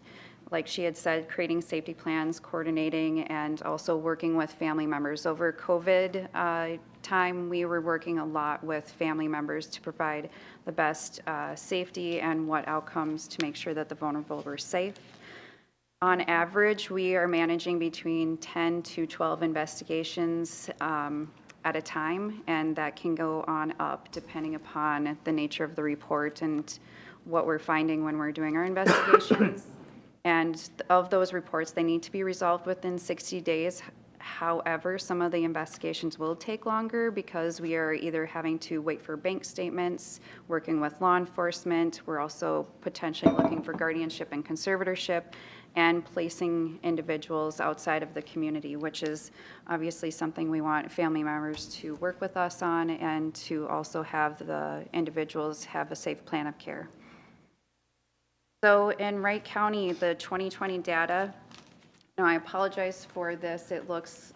like she had said, creating safety plans, coordinating, and also working with family members. Over COVID time, we were working a lot with family members to provide the best safety and what outcomes to make sure that the vulnerable were safe. On average, we are managing between 10 to 12 investigations at a time, and that can go on up depending upon the nature of the report and what we're finding when we're doing our investigations. And of those reports, they need to be resolved within 60 days. However, some of the investigations will take longer because we are either having to wait for bank statements, working with law enforcement. We're also potentially looking for guardianship and conservatorship, and placing individuals outside of the community, which is obviously something we want family members to work with us on and to also have the individuals have a safe plan of care. So in Wright County, the 2020 data, now I apologize for this, it looks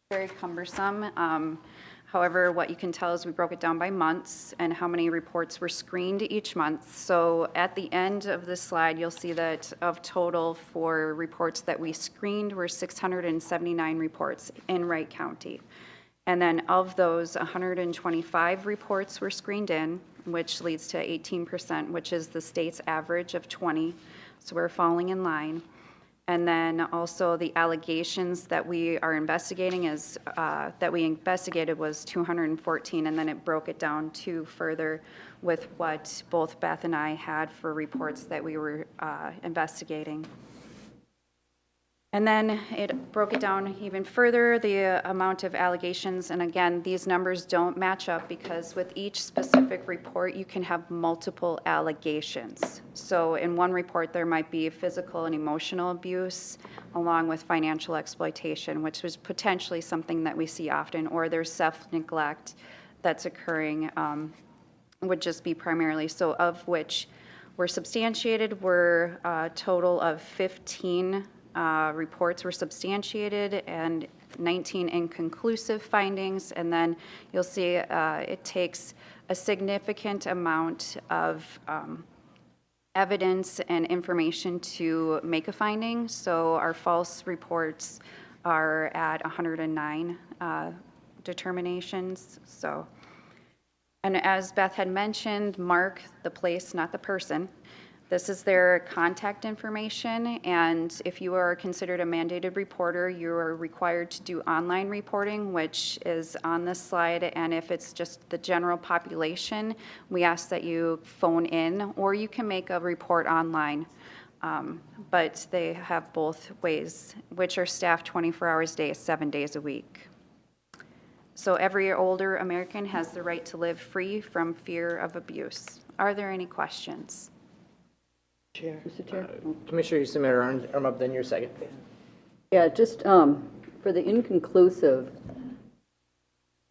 very cumbersome. However, what you can tell is we broke it down by months and how many reports were screened each month. So at the end of this slide, you'll see that of total for reports that we screened were 679 reports in Wright County. And then of those, 125 reports were screened in, which leads to 18%, which is the state's average of 20. So we're falling in line. And then also the allegations that we are investigating is, that we investigated was 214, and then it broke it down to further with what both Beth and I had for reports that we were investigating. And then it broke it down even further, the amount of allegations. And again, these numbers don't match up because with each specific report, you can have multiple allegations. So in one report, there might be physical and emotional abuse along with financial exploitation, which was potentially something that we see often, or there's self-neglect that's occurring, would just be primarily, so of which were substantiated were a total of 15 reports were substantiated and 19 inconclusive findings. And then you'll see it takes a significant amount of evidence and information to make a finding. So our false reports are at 109 determinations. So, and as Beth had mentioned, mark the place, not the person. This is their contact information, and if you are considered a mandated reporter, you are required to do online reporting, which is on this slide, and if it's just the general population, we ask that you phone in, or you can make a report online. But they have both ways, which are staffed 24 hours a day, 7 days a week. So every older American has the right to live free from fear of abuse. Are there any questions? Chair. Mr. Chair? Commissioner, you submit your arm up, then you're second. Yeah, just for the inconclusive,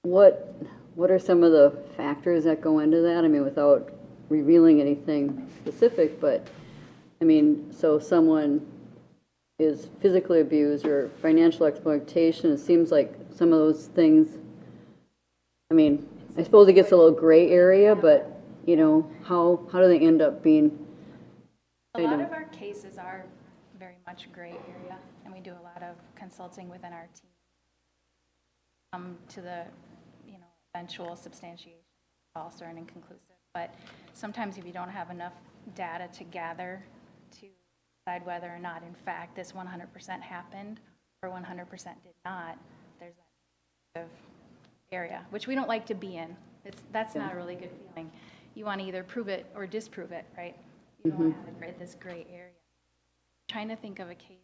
what are some of the factors that go into that? I mean, without revealing anything specific, but, I mean, so someone is physically abused or financial exploitation, it seems like some of those things, I mean, I suppose it gets a little gray area, but, you know, how do they end up being? A lot of our cases are very much gray area, and we do a lot of consulting within our team to the, eventual substantiation, false or inconclusive. But sometimes if you don't have enough data to gather to decide whether or not, in fact, this 100% happened or 100% did not, there's that area, which we don't like to be in. That's not a really good feeling. You want to either prove it or disprove it, right? You don't want to have this gray area. I'm trying to think of a case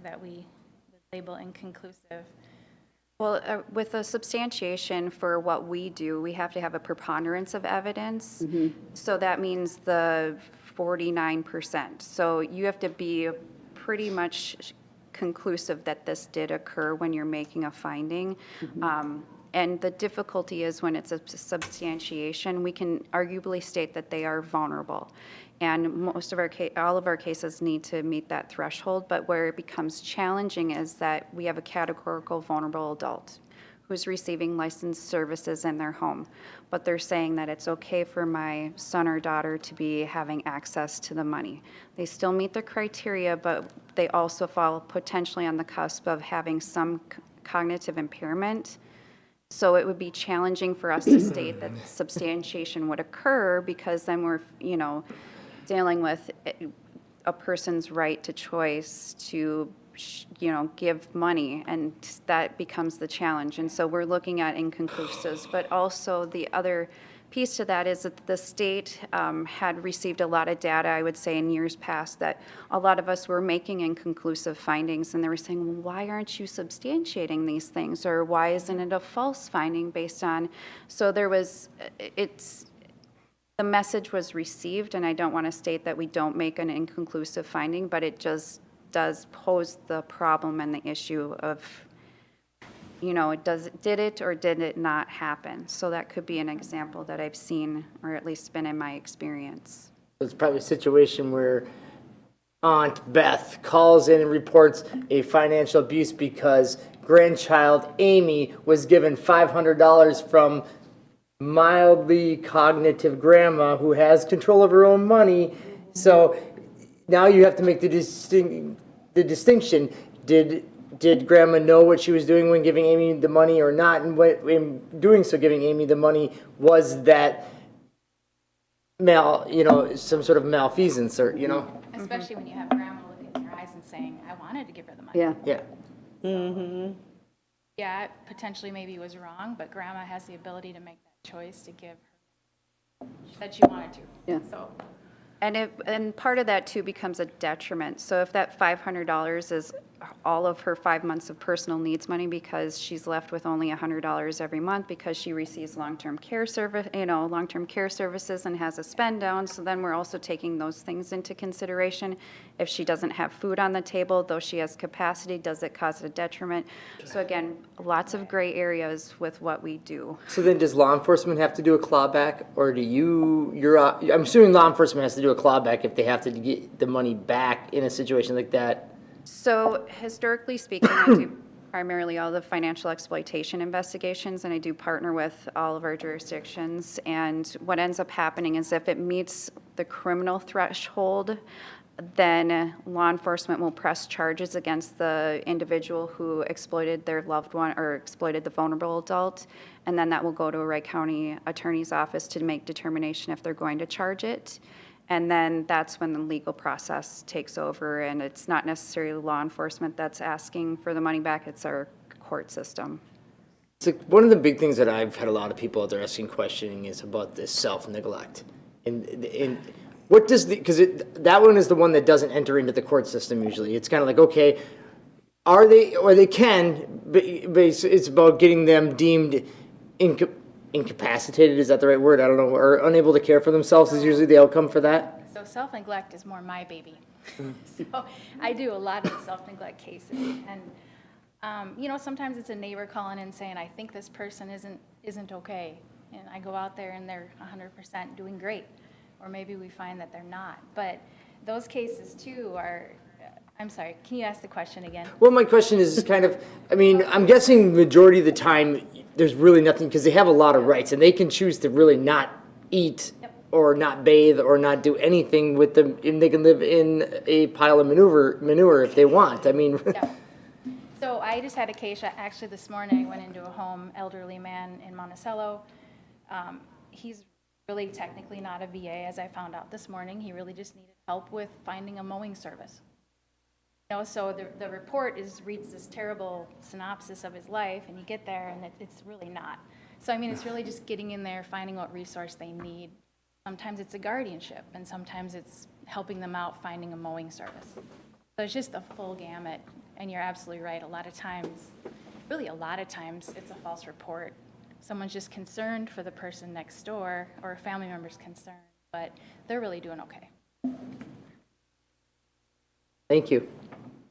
that we would label inconclusive. Well, with a substantiation for what we do, we have to have a preponderance of evidence. So that means the 49%. So you have to be pretty much conclusive that this did occur when you're making a finding. And the difficulty is when it's a substantiation, we can arguably state that they are vulnerable. And most of all of our cases need to meet that threshold, but where it becomes challenging is that we have a categorical vulnerable adult who's receiving licensed services in their home, but they're saying that it's okay for my son or daughter to be having access to the money. They still meet the criteria, but they also fall potentially on the cusp of having some cognitive impairment. So it would be challenging for us to state that substantiation would occur because then we're, dealing with a person's right to choice to, give money, and that becomes the challenge. And so we're looking at inconclusives, but also the other piece to that is that the state had received a lot of data, I would say in years past, that a lot of us were making inconclusive findings, and they were saying, well, why aren't you substantiating these things? Or why isn't it a false finding based on, so there was, the message was received, and I don't want to state that we don't make an inconclusive finding, but it just does pose the problem and the issue of, did it or did it not happen? So that could be an example that I've seen, or at least been in my experience. It's probably a situation where Aunt Beth calls in and reports a financial abuse because grandchild Amy was given $500 from mildly cognitive grandma who has control of her own money. So now you have to make the distinction. Did grandma know what she was doing when giving Amy the money or not? And what, in doing so, giving Amy the money, was that some sort of malfeasance, or Especially when you have grandma looking in your eyes and saying, I wanted to give her the money. Yeah. Yeah, it potentially maybe was wrong, but grandma has the ability to make that choice to give her that she wanted to. Yeah. So And part of that too becomes a detriment. So if that $500 is all of her 5 months of personal needs money because she's left with only $100 every month because she receives long-term care services and has a spend down. So then we're also taking those things into consideration. If she doesn't have food on the table, though she has capacity, does it cause a detriment? So again, lots of gray areas with what we do. So then does law enforcement have to do a clawback, or do I'm assuming law enforcement has to do a clawback if they have to get the money back in a situation like that? So historically speaking, I do primarily all the financial exploitation investigations, and I do partner with all of our jurisdictions. And what ends up happening is if it meets the criminal threshold, then law enforcement will press charges against the individual who exploited their loved one or exploited the vulnerable adult. And then that will go to a Wright County Attorney's Office to make determination if they're going to charge it. And then that's when the legal process takes over, and it's not necessarily law enforcement that's asking for the money back, it's our court system. It's like one of the big things that I've had a lot of people out there asking questioning is about this self-neglect. And what does because that one is the one that doesn't enter into the court system usually. It's kind of like, okay, are they, or they can, but it's about getting them deemed incapacitated, is that the right word? I don't know, or unable to care for themselves is usually the outcome for that. So self-neglect is more my baby. So I do a lot of self-neglect cases, and sometimes it's a neighbor calling in saying, I think this person isn't okay, and I go out there and they're 100% doing great, or maybe we find that they're not. But those cases too are, I'm sorry, can you ask the question again? Well, my question is kind of, I'm guessing majority of the time there's really nothing, because they have a lot of rights and they can choose to really not eat or not bathe or not do anything with them, and they can live in a pile of manure if they want. Yeah. So I just had a case, actually this morning I went into a home, elderly man in Monticello. He's really technically not a VA, as I found out this morning. He really just needed help with finding a mowing service. So the report reads this terrible synopsis of his life, and you get there, and it's really not. So, it's really just getting in there, finding what resource they need. Sometimes it's a guardianship, and sometimes it's helping them out, finding a mowing service. So it's just a full gamut, and you're absolutely right. A lot of times, it's a false report. Someone's just concerned for the person next door, or a family member's concerned, but they're really doing okay. Thank you.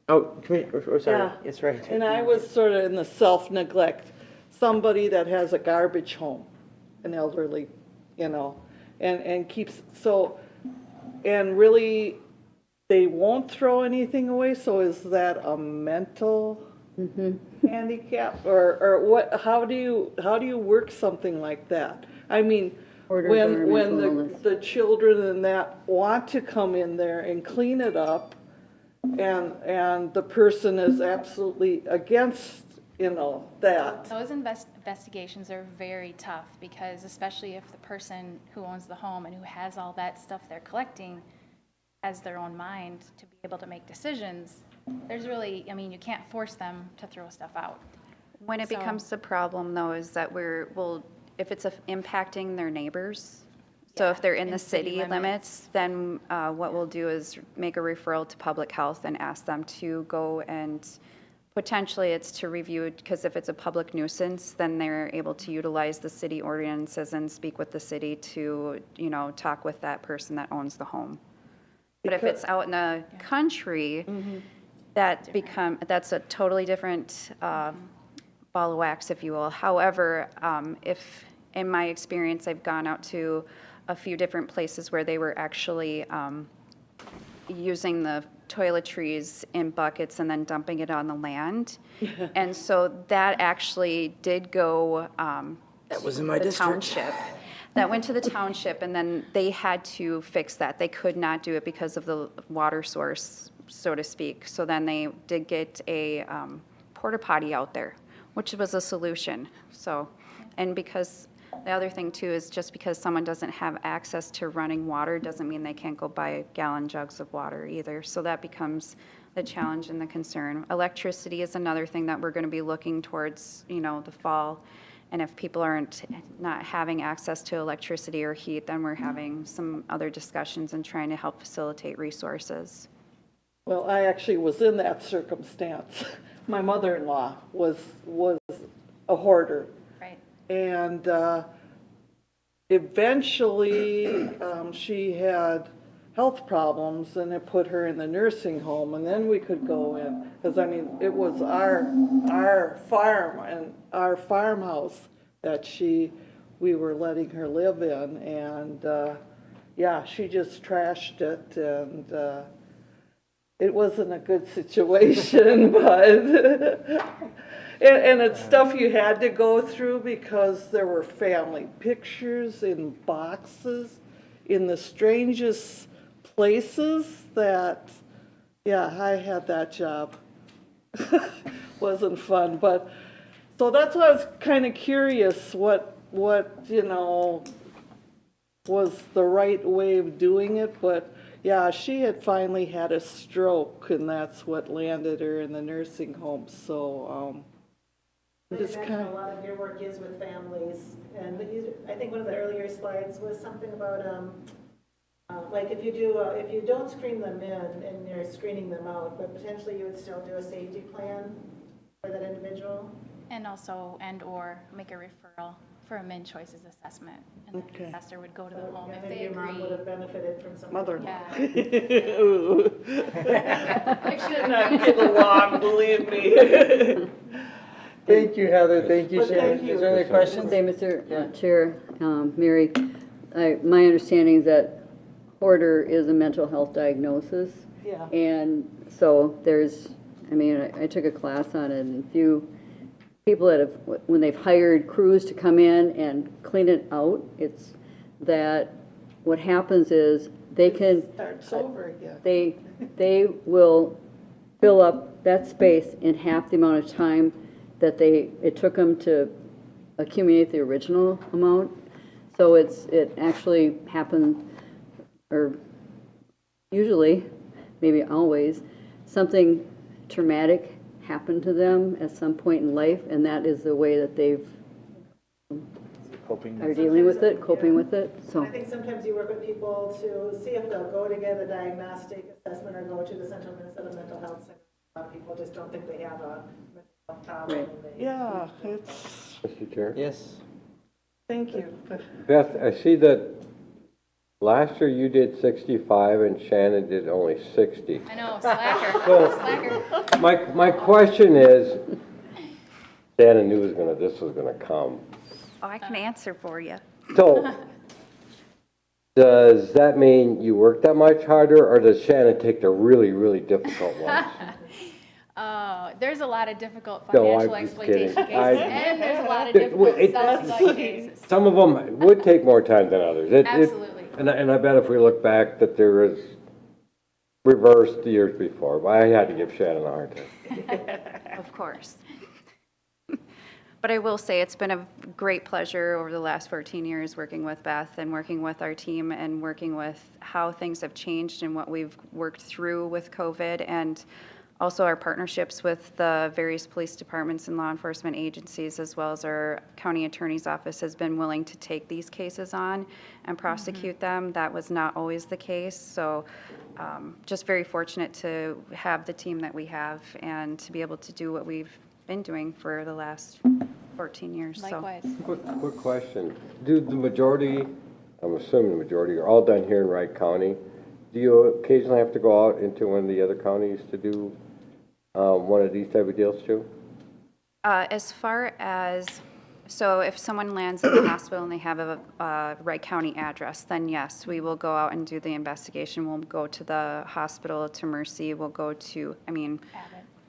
Oh, sorry. Yeah. It's right. And I was sort of in the self-neglect, somebody that has a garbage home, an elderly, and keeps, and really, they won't throw anything away, so is that a mental handicap, or what, how do you work something like that? When the children and that want to come in there and clean it up, and the person is absolutely against, that. Those investigations are very tough, because especially if the person who owns the home and who has all that stuff they're collecting has their own mind to be able to make decisions, there's really, you can't force them to throw stuff out. When it becomes the problem, though, is that if it's impacting their neighbors, so if they're in the city limits, then what we'll do is make a referral to public health and ask them to go, and potentially it's to review it, because if it's a public nuisance, then they're able to utilize the city ordinances and speak with the city to, talk with that person that owns the home. But if it's out in the country, that's a totally different ball of wax, if you will. However, if in my experience, I've gone out to a few different places where they were actually using the toiletries in buckets and then dumping it on the land. And so that actually did go That was in my district. township. That went to the township, and then they had to fix that. They could not do it because of the water source, so to speak. So then they did get a porta potty out there, which was a solution. So, and because the other thing too is just because someone doesn't have access to running water doesn't mean they can't go buy gallon jugs of water either. So that becomes the challenge and the concern. Electricity is another thing that we're going to be looking towards, the fall, And if people aren't not having access to electricity or heat, then we're having some other discussions and trying to help facilitate resources. Well, I actually was in that circumstance. My mother-in-law was a hoarder. Right. And eventually, she had health problems, and it put her in the nursing home, and then we could go in. Because, I mean, it was our farm and our farmhouse that we were letting her live in, and, yeah, she just trashed it, and it wasn't a good situation, but, and it's stuff you had to go through because there were family pictures in boxes in the strangest places that, yeah, I had that job. Wasn't fun, but, so that's why I was kind of curious what, you know, was the right way of doing it, but yeah, she had finally had a stroke, and that's what landed her in the nursing home, so, I just imagine kind a lot of your work is with families, and I think one of the earlier slides was something about, like if you don't screen them in and you're screening them out, but potentially you would still do a safety plan for that individual? And also, and/or make a referral for a min choices assessment. And the Okay. assessor would go to the home Yeah, if maybe they your mom would agree. have benefited from some. mother-in-law. Yeah. Ooh. I should not get along, believe me. Thank you, Heather. Thank you, But Shannon. thank you. Is there any questions? Say, Mr. Chair, Mary, my understanding is that hoarder is a mental health diagnosis. Yeah. And so there's, I mean, I took a class on it, and few people that have, when they've hired crews to come in and clean it out, it's that what happens is they can, Starts over again. they will fill up that space in half the amount of time that it took them to accumulate the original amount. So it actually happens, or usually, maybe always, something traumatic happened to them at some point in life, and that is the way that they've Coping. are dealing with it, coping with it, I so. think sometimes you work with people to see if they'll go to get a diagnostic assessment or go to the Central Minnesota Mental Health Center. A lot of people just don't think they have a mental health problem. Right. and they- Yeah, it's, Mr. Chair? Yes. thank you. Beth, I see that last year you did 65 and Shannon did only 60. I know, slacker, So- slacker. My question is, Shannon knew this was gonna come. Oh, I can answer for you. So, does that mean you work that much harder, or does Shannon take the really, really difficult ones? There's a lot of difficult No, I'm financial just exploitation kidding. cases, and there's a lot of difficult self-employed cases. Some of them would take more time than others. Absolutely. And I bet if we look back that there was reversed the years before, but I had to give Shannon a hard time. Of course. But I will say it's been a great pleasure over the last 14 years working with Beth and working with our team and working with how things have changed and what we've worked through with COVID, and also our partnerships with the various police departments and law enforcement agencies, as well as our county attorney's office has been willing to take these cases on and prosecute them. That was not always the case. So just very fortunate to have the team that we have and to be able to do what we've been doing for the last 14 years. So. Likewise. Quick question. Do the majority, I'm assuming the majority, are all done here in Wright County? Do you occasionally have to go out into one of the other counties to do one of these type of deals too? As far as, so if someone lands in the hospital and they have a Wright County address, then yes, we will go out and do the investigation. We'll go to the hospital, to Mercy, we'll go to,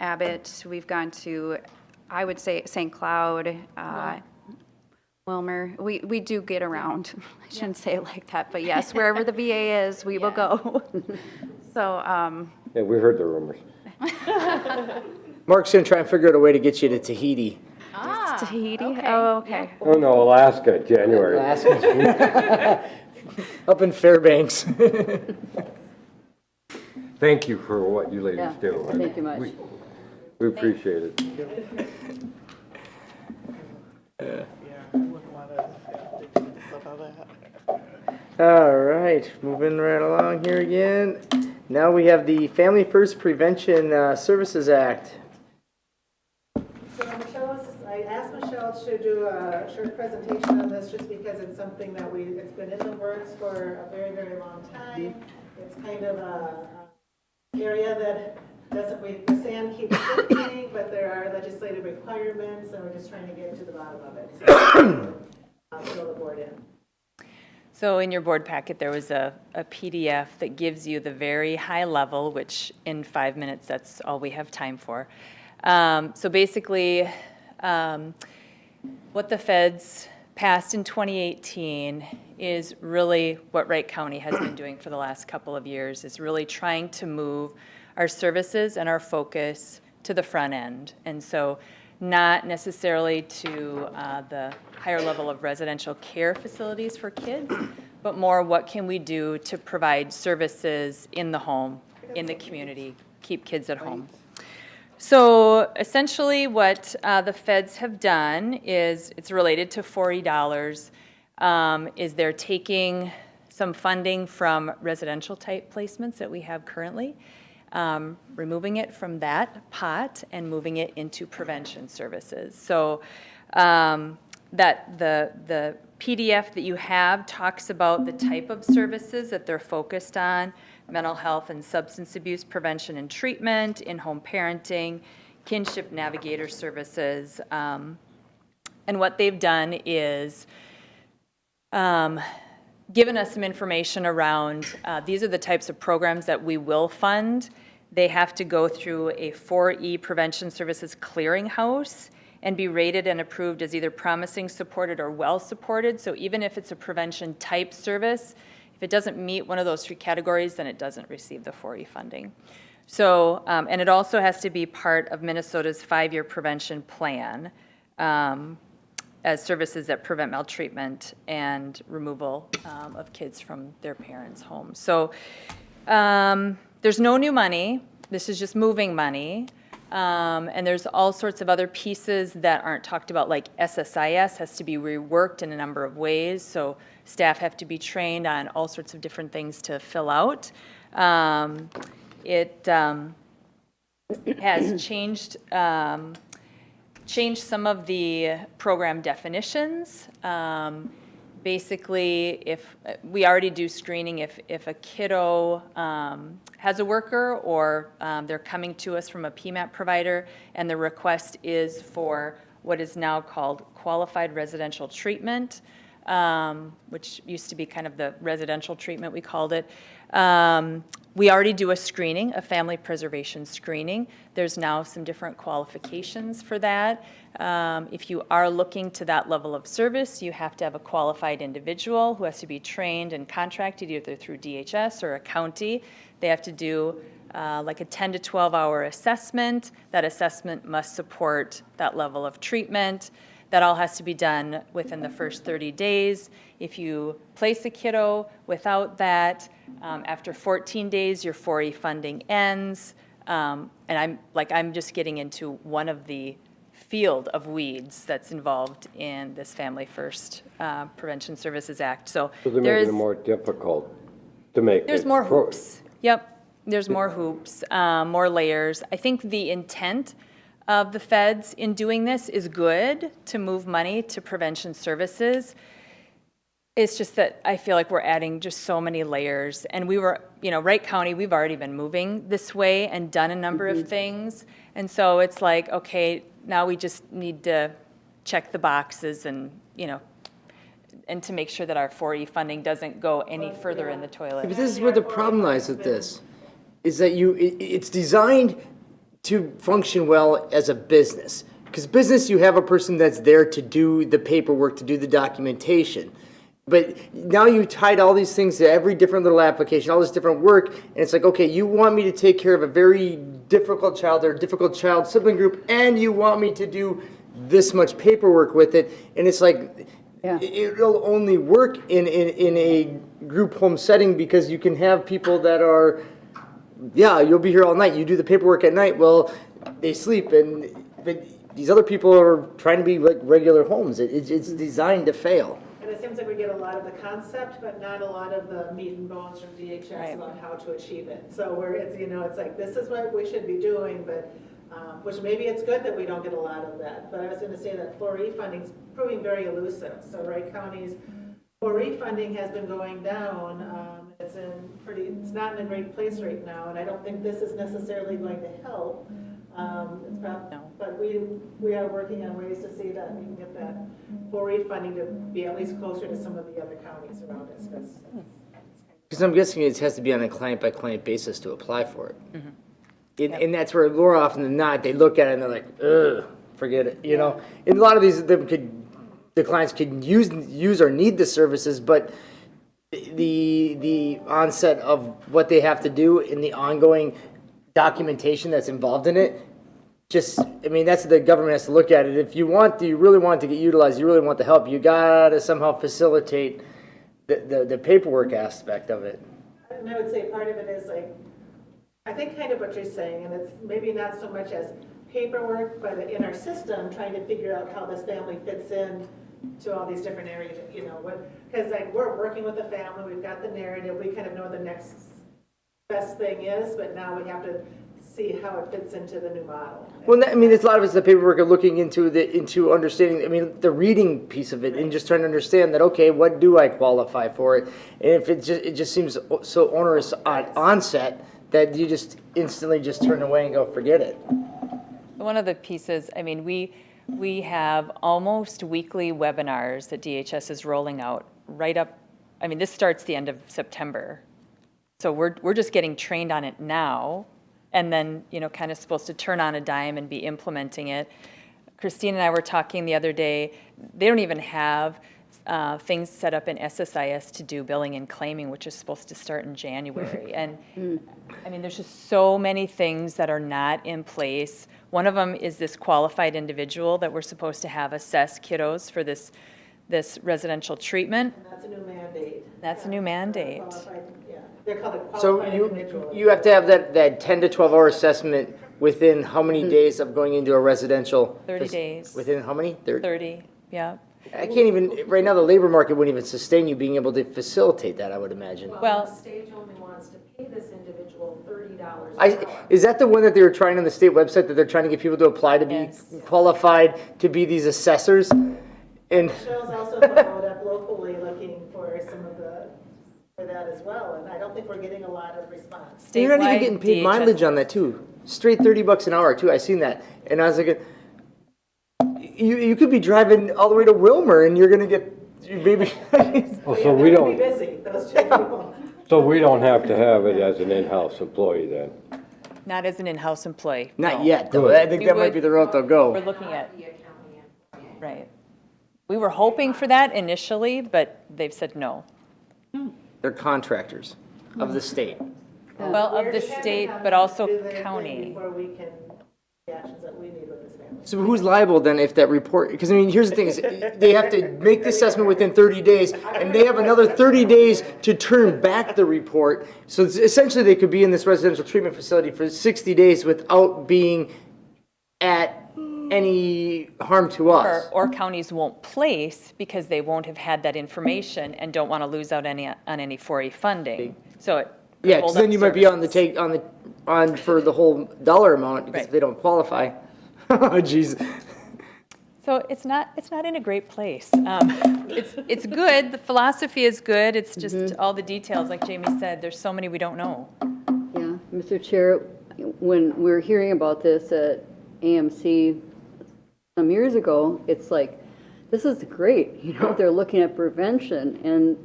Abbott. We've gone to, I would say, St. Cloud, Wilmer. We do get around. I shouldn't say it like that, but yes, wherever the VA is, we will go. So, Yeah, we heard the rumors. Mark's gonna try and figure out a way to get you to Tahiti. Tahiti? okay. Oh, okay. Oh no, Alaska, January. Up in Fairbanks. Thank you for what you ladies Yeah, do. thank you much. We appreciate it. of that. All right, moving right along here again. Now we have the Family First Prevention Services Act. So I asked Michelle to do a short presentation on this just because it's something that it's been in the works for a very, very long time. It's kind of a area that the sand keeps shifting, but there are legislative requirements, and we're just trying to get to the bottom of it. So, fill the board in. So in your board packet, there was a PDF that gives you the very high level, which in 5 minutes, that's all we have time for. So basically, what the feds passed in 2018 is really what Wright County has been doing for the last couple of years, is really trying to move our services and our focus to the front end. And so not necessarily to the higher level of residential care facilities for kids, but more what can we do to provide services in the home, in the community, keep kids at home. So essentially what the feds have done is, it's related to $40, is they're taking some funding from residential type placements that we have currently, removing it from that pot and moving it into prevention services. So that the PDF that you have talks about the type of services that they're focused on: mental health and substance abuse prevention and treatment, in-home parenting, kinship navigator services. And what they've done is given us some information around these are the types of programs that we will fund. They have to go through a 4E prevention services clearinghouse and be rated and approved as either promising, supported, or well supported. So even if it's a prevention type service, if it doesn't meet one of those three categories, then it doesn't receive the 4E funding. So, and it also has to be part of Minnesota's 5-year prevention plan as services that prevent maltreatment and removal of kids from their parents' homes. So there's no new money. This is just moving money. And there's all sorts of other pieces that aren't talked about, like SSIS has to be reworked in a number of ways. So staff have to be trained on all sorts of different things to fill out. It has changed some of the program definitions. Basically, if we already do screening, if a kiddo has a worker or they're coming to us from a PMAP provider and the request is for what is now called qualified residential treatment, which used to be kind of the residential treatment, we called it. We already do a screening, a family preservation screening. There's now some different qualifications for that. If you are looking to that level of service, you have to have a qualified individual who has to be trained and contracted either through DHS or a county. They have to do like a 10 to 12 hour assessment. That assessment must support that level of treatment. That all has to be done within the first 30 days. If you place a kiddo without that, after 14 days, your 4E funding ends. And I'm just getting into one of the field of weeds that's involved in this Family First Prevention Services Act. So they're making it more difficult to make. There's more hoops. Yep, there's more hoops, more layers. I think the intent of the feds in doing this is good, to move money to prevention services. It's just that I feel like we're adding just so many layers. And we were, Wright County, we've already been moving this way and done a number of things. And so it's like, okay, now we just need to check the boxes and, and to make sure that our 4E funding doesn't go any further in the toilet. But this is where the problem lies with this, is that it's designed to function well as a business. Because business, you have a person that's there to do the paperwork, to do the documentation. But now you tied all these things to every different little application, all this different work, and it's like, okay, you want me to take care of a very difficult child or difficult child sibling group, and you want me to do this much paperwork with it, and it's like, it'll only work in a group home setting because you can have people that are, you'll be here all night, you do the paperwork at night, well, they sleep, but these other people are trying to be like regular homes. It's designed to fail. And it seems like we get a lot of the concept, but not a lot of the meat and bones from DHS Right. about how to achieve it. So it's, it's like, this is what we should be doing, but, which maybe it's good that we don't get a lot of that. But I was gonna say that 4E funding's proving very elusive. So Wright County's 4E funding has been going down. It's not in a great place right now, and I don't think this is necessarily going to help. But we are working on ways to see that we can get that 4E funding to be at least closer to some of the other counties around us. Because I'm guessing it has to be on a client-by-client basis to apply for it. And that's where more often than not, they look at it and they're like, ugh, forget it, you know? And a lot of these, the clients could use or need the services, but the onset of what they have to do in the ongoing documentation that's involved in it, that's the government has to look at it. If you really want to get utilized, you really want the help, you gotta somehow facilitate the paperwork aspect of it. And I would say part of it is like, I think kind of what you're saying, and it's maybe not so much as paperwork, but in our system, trying to figure out how this family fits in to all these different areas, because like we're working with the family, we've got the narrative, we kind of know the next best thing is, but now we have to see how it fits into the new model. Well, it's a lot of it's the paperwork of looking into understanding, the reading piece of it and just trying to understand that, okay, what do I qualify for it? And if it just seems so onerous on onset that you just instantly just turn away and go, forget it. One of the pieces, we have almost weekly webinars that DHS is rolling out right up, this starts the end of September. So we're just getting trained on it now, and then, kind of supposed to turn on a dime and be implementing it. Christine and I were talking the other day, they don't even have things set up in SSIS to do billing and claiming, which is supposed to start in January. And there's just so many things that are not in place. One of them is this qualified individual that we're supposed to have assess kiddos for this residential treatment. And that's a new mandate. That's a new mandate. They're called a qualified So individual. you have to have that 10 to 12 hour assessment within how many days of going into a residential? 30 days. Within how many? 30, yeah. I can't even, right now the labor market wouldn't even sustain you being able to facilitate that, I would imagine. Well, the state only wants to pay this individual $30 an hour. Is that the one that they were trying on the state website, that they're trying to get people to apply to be Yes. qualified to be these assessors? And Michelle's also followed up locally looking for some of for that as well, and I don't think we're getting a lot of response. you're not even statewide getting paid DHS mileage on that too. Straight $30 an hour too, I seen that. And I was like, you could be driving all the way to Wilmer and you're gonna get, maybe. Oh, so Yeah, we they're don't, pretty busy, those two people. so we don't have to have it as an in-house employee then? not as an in-house employee. no. Not yet, though. I think We that might would- be the route they'll We're go. looking at, right. We were hoping for that initially, but they've said no. They're contractors of the state. Well, of the state, but also county. Before we can, the actions that we need with this family. So who's liable then if that report, because here's the thing, is they have to make the assessment within 30 days, and they have another 30 days to turn back the report. So essentially, they could be in this residential treatment facility for 60 days without being at any harm to us. Or counties won't place because they won't have had that information and don't want to lose out on any 4E funding. So it. could Yeah, hold because then up you might be on the services. on for the whole dollar amount, because Right. if they don't qualify. Oh, jeez. So it's not in a great place. It's good, the philosophy is good, it's just all the details, like Jamie said, there's so many we don't know. Yeah, Mr. Chair, when we were hearing about this at AMC some years ago, it's like, this is great, they're looking at prevention, and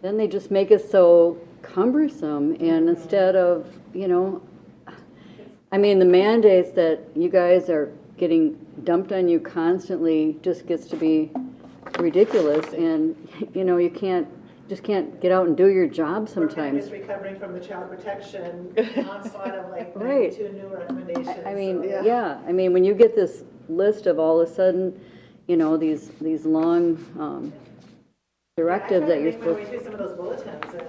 then they just make it so cumbersome, and instead of, the mandates that you guys are getting dumped on you constantly just gets to be ridiculous, and, you just can't get out and do your job We're kind of sometimes. just recovering from the child protection onslaught of like Right. 92 new recommendations. When you get this list of all of a sudden, these long directives that you're I try to make my way supposed through some of those bulletins, and,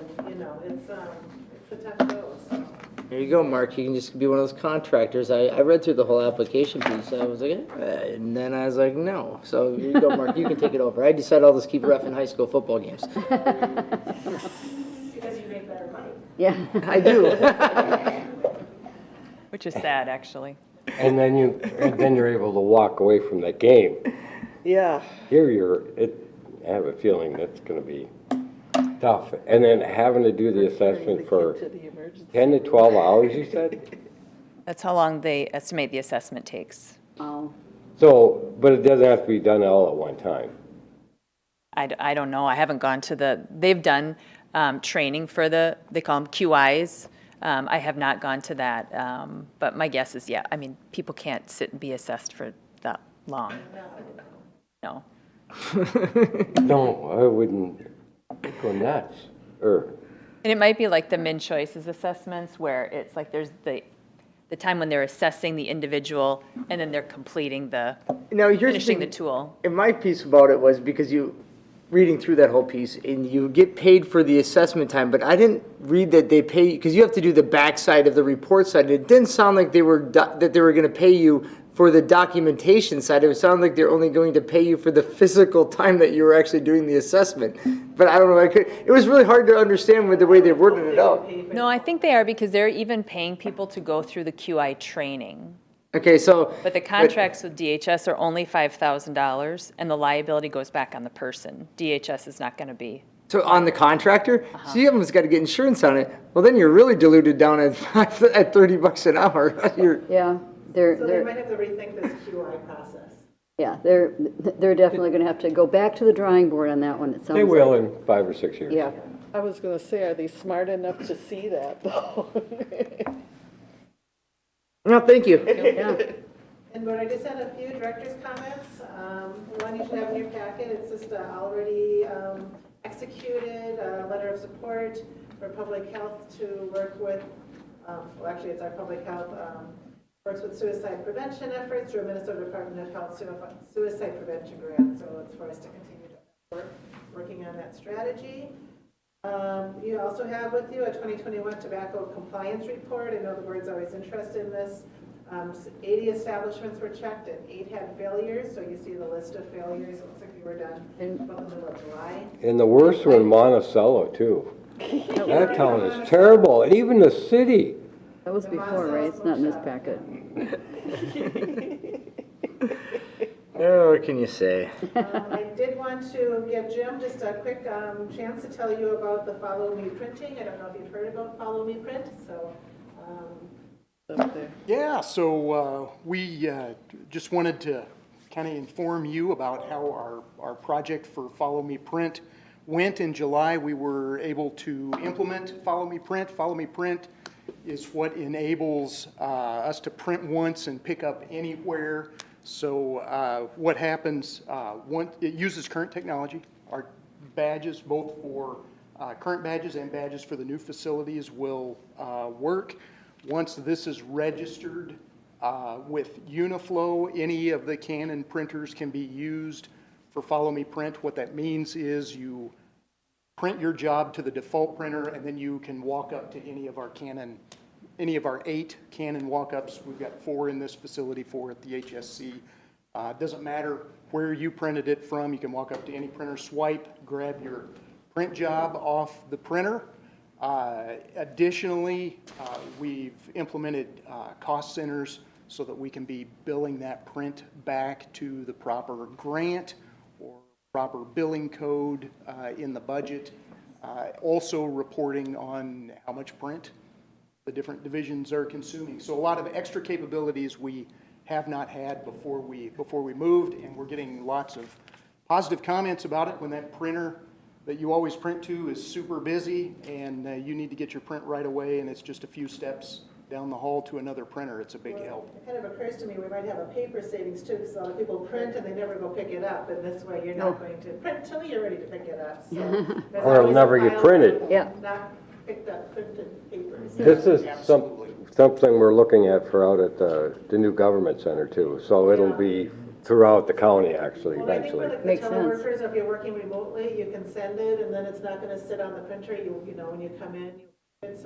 it's a tough go, so. There you go, Mark. You can just be one of those contractors. I read through the whole application piece. I was like, and then I was like, no. So here you go, Mark. You can take it over. I decided I'll just keep reffing high school football games. Because you make better money. Yeah. I do. Which is sad, actually. And then you're able to walk away from that game. Yeah. Here I have a feeling that's gonna be tough. And then having to do the assessment for To the emergency. 10 to 12 hours, you said? That's how long they estimate the assessment takes. Oh, So, but it doesn't have to be done all at one time. I don't know. I haven't gone to they've done training for they call them QIs. I have not gone to that. But my guess is, yeah, I mean, people can't sit and be assessed for that long. No. No, I wouldn't go nuts. And it might be like the min-choices assessments where it's like there's the time when they're assessing the individual and then they're completing finishing the tool. And my piece about it was because reading through that whole piece, and you get paid for the assessment time, but I didn't read that they pay, because you have to do the backside of the report side. It didn't sound like they were going to pay you for the documentation side. It sounded like they're only going to pay you for the physical time that you were actually doing the assessment. But I don't know, it was really hard to understand with the way they worded it out. No, I think they are because they're even paying people to go through the QI training. Okay, so. But the contracts with DHS are only $5,000 and the liability goes back on the person. DHS is not going to be. So on the contractor, so you almost got to get insurance on it. Well, then you're really diluted down at $30 an hour. yeah, So they might have to rethink this QI process. yeah, they're definitely gonna have to go back to the drawing board on that one, it sounds like. They will in 5 or 6 years. Yeah, I was gonna say, are they smart enough to see that though? No, thank you. yeah. And but I just had a few director's comments. One you should have in your packet, it's just already executed letter of support for public health to work with, well actually it's our public health, works with suicide prevention efforts through Minnesota Department of Health suicide prevention grant. So it's for us to continue to work, working on that strategy. You also have with you a 2021 tobacco compliance report. I know the board's always interested in this. 80 establishments were checked and 8 had failures. So you see the list of failures. It looks like they were done about the middle of July. And the worst one, Monticello, too. That town is terrible, and even the city. That was before, right? It's not in this packet. Oh, what can you say? I did want to give Jim just a quick chance to tell you about the Follow Me printing. I don't know if you've heard about Follow Me Print, so. Yeah, so we just wanted to kind of inform you about how our project for Follow Me Print went in July. We were able to implement Follow Me Print. Follow Me Print is what enables us to print once and pick up anywhere. So what happens, it uses current technology. Our badges, both for current badges and badges for the new facilities, will work. Once this is registered with Uniflow, any of the Canon printers can be used for Follow Me Print. What that means is you print your job to the default printer, and then you can walk up to any of our 8 Canon walk-ups. We've got 4 in this facility, 4 at the HSC. Doesn't matter where you printed it from. You can walk up to any printer, swipe, grab your print job off the printer. Additionally, we've implemented cost centers so that we can be billing that print back to the proper grant or proper billing code in the budget. Also reporting on how much print the different divisions are consuming. So a lot of extra capabilities we have not had before we moved, and we're getting lots of positive comments about it. When that printer that you always print to is super busy and you need to get your print right away, and it's just a few steps down the hall to another printer, it's a big help. It kind of occurs to me we might have a paper savings too, because a lot of people print and they never go pick it up, and this way you're not going to print till you're ready to pick it up. So Or it'll never get printed. Yeah. Not picked up printed papers. This is something we're looking at for out at the new government center too. So it'll be throughout the county actually eventually. Well, I think Makes for the sense. teleworkers, if you're working remotely, you can send it and then it's not going to sit on the printer. You know, when you come in, you It's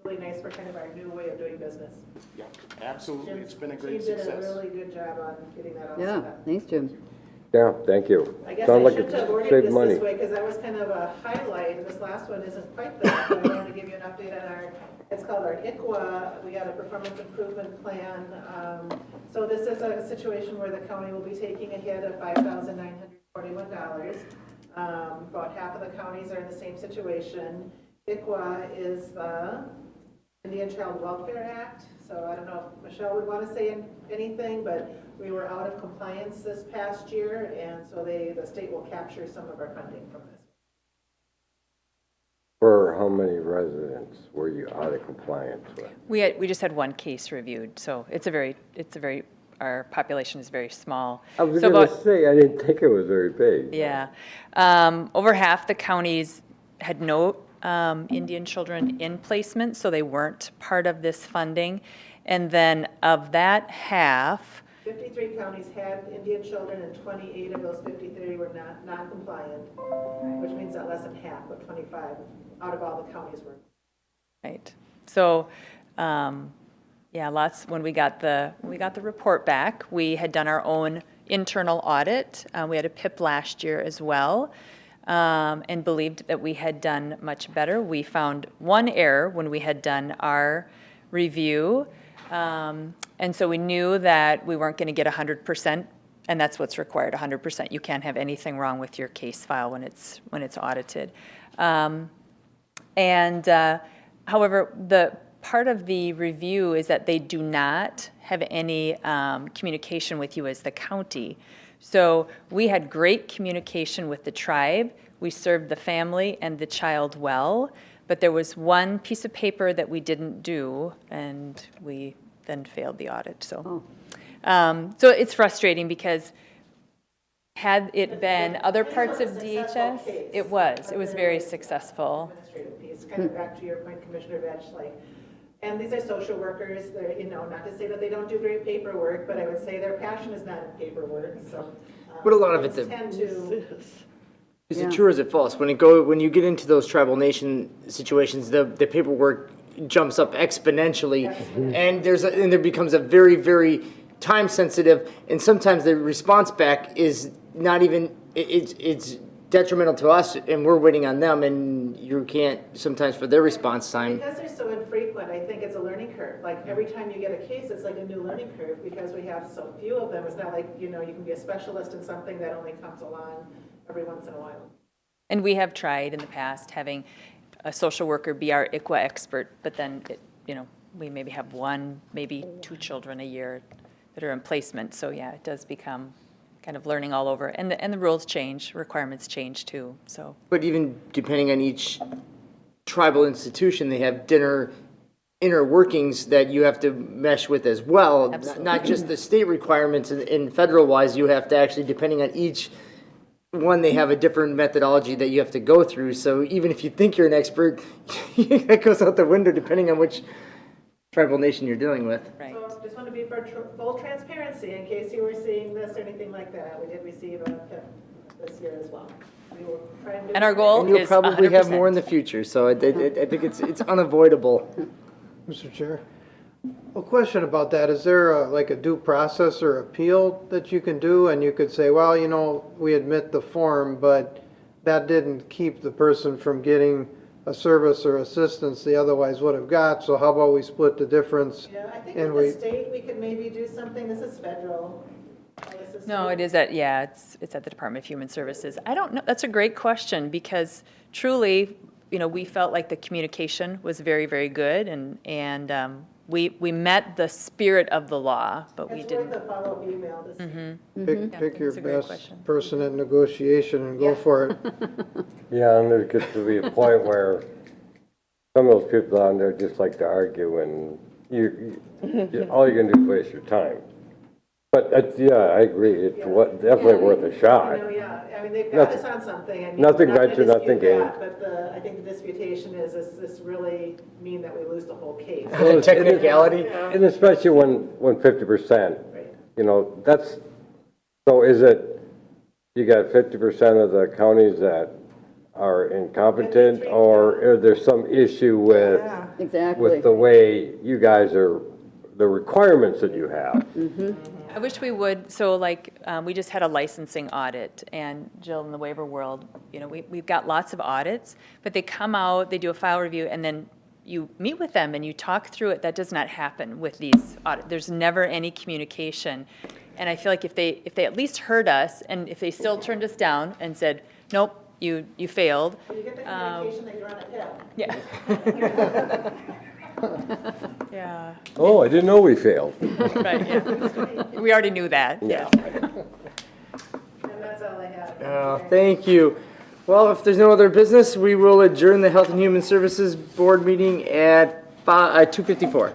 really nice for kind of our new way of doing business. Yeah, absolutely. It's been a great Jim did a success. really good job on getting that all set Yeah, up. thanks, Jim. Yeah, thank you. I guess Sounds I like shouldn't have it ordered saved this money. this way, because that was kind of a highlight, and this last one isn't quite that, but I wanted to give you an update on our, it's called our ICWA, we got a performance improvement plan. So this is a situation where the county will be taking a hit of $5,941. About half of the counties are in the same situation. ICWA is the Indian Child Welfare Act, so I don't know if Michelle would want to say anything, but we were out of compliance this past year, and so the state will capture some of our funding from this. For how many residents were you out of compliance with? We just had one case reviewed, so our population is very small. I was So gonna about- say, I didn't think it was very big. Yeah. Over half the counties had no Indian children in placement, so they weren't part of this funding. And then of that half, 53 counties had Indian children, and 28 of those 53 were non-compliant, which means that less than half, but 25 out of all the counties were. right, so, yeah, when we got the report back, we had done our own internal audit. We had a PIP last year as well, and believed that we had done much better. We found one error when we had done our review, and so we knew that we weren't going to get 100%, and that's what's required, 100%. You can't have anything wrong with your case file when it's audited. However, the part of the review is that they do not have any communication with you as the county. So we had great communication with the tribe. We served the family and the child well, but there was one piece of paper that we didn't do, and we then failed the audit. So, so it's frustrating because had it been other parts of DHS, it was very successful. Administrative piece, kind of back to your point, Commissioner Vetch, and these are social workers, they're, not to say that they don't do great paperwork, but I would say their passion is not in paperwork, so. But a lot of it, things tend to. Is it true or is it false? When you get into those tribal nation situations, the paperwork jumps up exponentially, and there becomes a very, very time sensitive, and sometimes the response back is not even, it's detrimental to us, and we're waiting on them, and you can't sometimes for their response time. Because they're so infrequent, I think it's a learning curve. Like every time you get a case, it's like a new learning curve because we have so few of them. It's not like, you can be a specialist in something that only comes along every once in a while. And we have tried in the past having a social worker be our ICWA expert, but then, we maybe have one, maybe two children a year that are in placement. So yeah, it does become kind of learning all over. And the rules change, requirements change too, so. But even depending on each tribal institution, they have inner workings that you have to mesh with as well. Absolutely. Not just the state requirements and federal wise, you have to actually, depending on each one, they have a different methodology that you have to go through. So even if you think you're an expert, that goes out the window depending on which tribal nation you're dealing with. Right. So just want to be for full transparency in case you were seeing this or anything like that. We did receive a PIP this year as well. We will try and do. And our goal And you'll is probably have 100%. more in the future, so I think it's unavoidable. Mr. Chair? A question about that. Is there a due process or appeal that you can do? And you could say, well, we admit the form, but that didn't keep the person from getting a service or assistance they otherwise would have got. So how about we split the difference? Yeah, I think And with we- the state, we could maybe do something. This is federal. No, it is it's at the Department of Human Services. I don't know, that's a great question, because truly, we felt like the communication was very, very good, and we met the spirit of the law, but we It's didn't. worth a follow-up email to see. Pick your that's a great best question. person at negotiation and go for it. Yeah, and there gets to be a point where some of those people on there just like to argue, and all you're gonna do is waste your time. But I agree, it's definitely worth a shot. Yeah, I mean, they've got us on something. and Nothing we're not ventured, gonna nothing dispute gained. that, But I think the disputation is this really mean that we lose the whole case? The technicality. And especially when 50%, Right. so is it, you got 50% of the counties that are incompetent, or is there some issue with, Exactly. with the way you guys are, the requirements that you have? I wish we would, so like, we just had a licensing audit, and Jill, in the waiver world, you know, we've got lots of audits, but they come out, they do a file review, and then you meet with them and you talk through it. That does not happen with these audits. There's never any communication. And I feel like if they at least heard us, and if they still turned us down and said, nope, you failed. You get the communication, they run a hill. Yeah. Yeah, Oh, I didn't know we failed. right, yeah. We already knew that, yeah. And that's all I have. Oh, thank you. Well, if there's no other business, we will adjourn the Health and Human Services Board meeting at 2:54.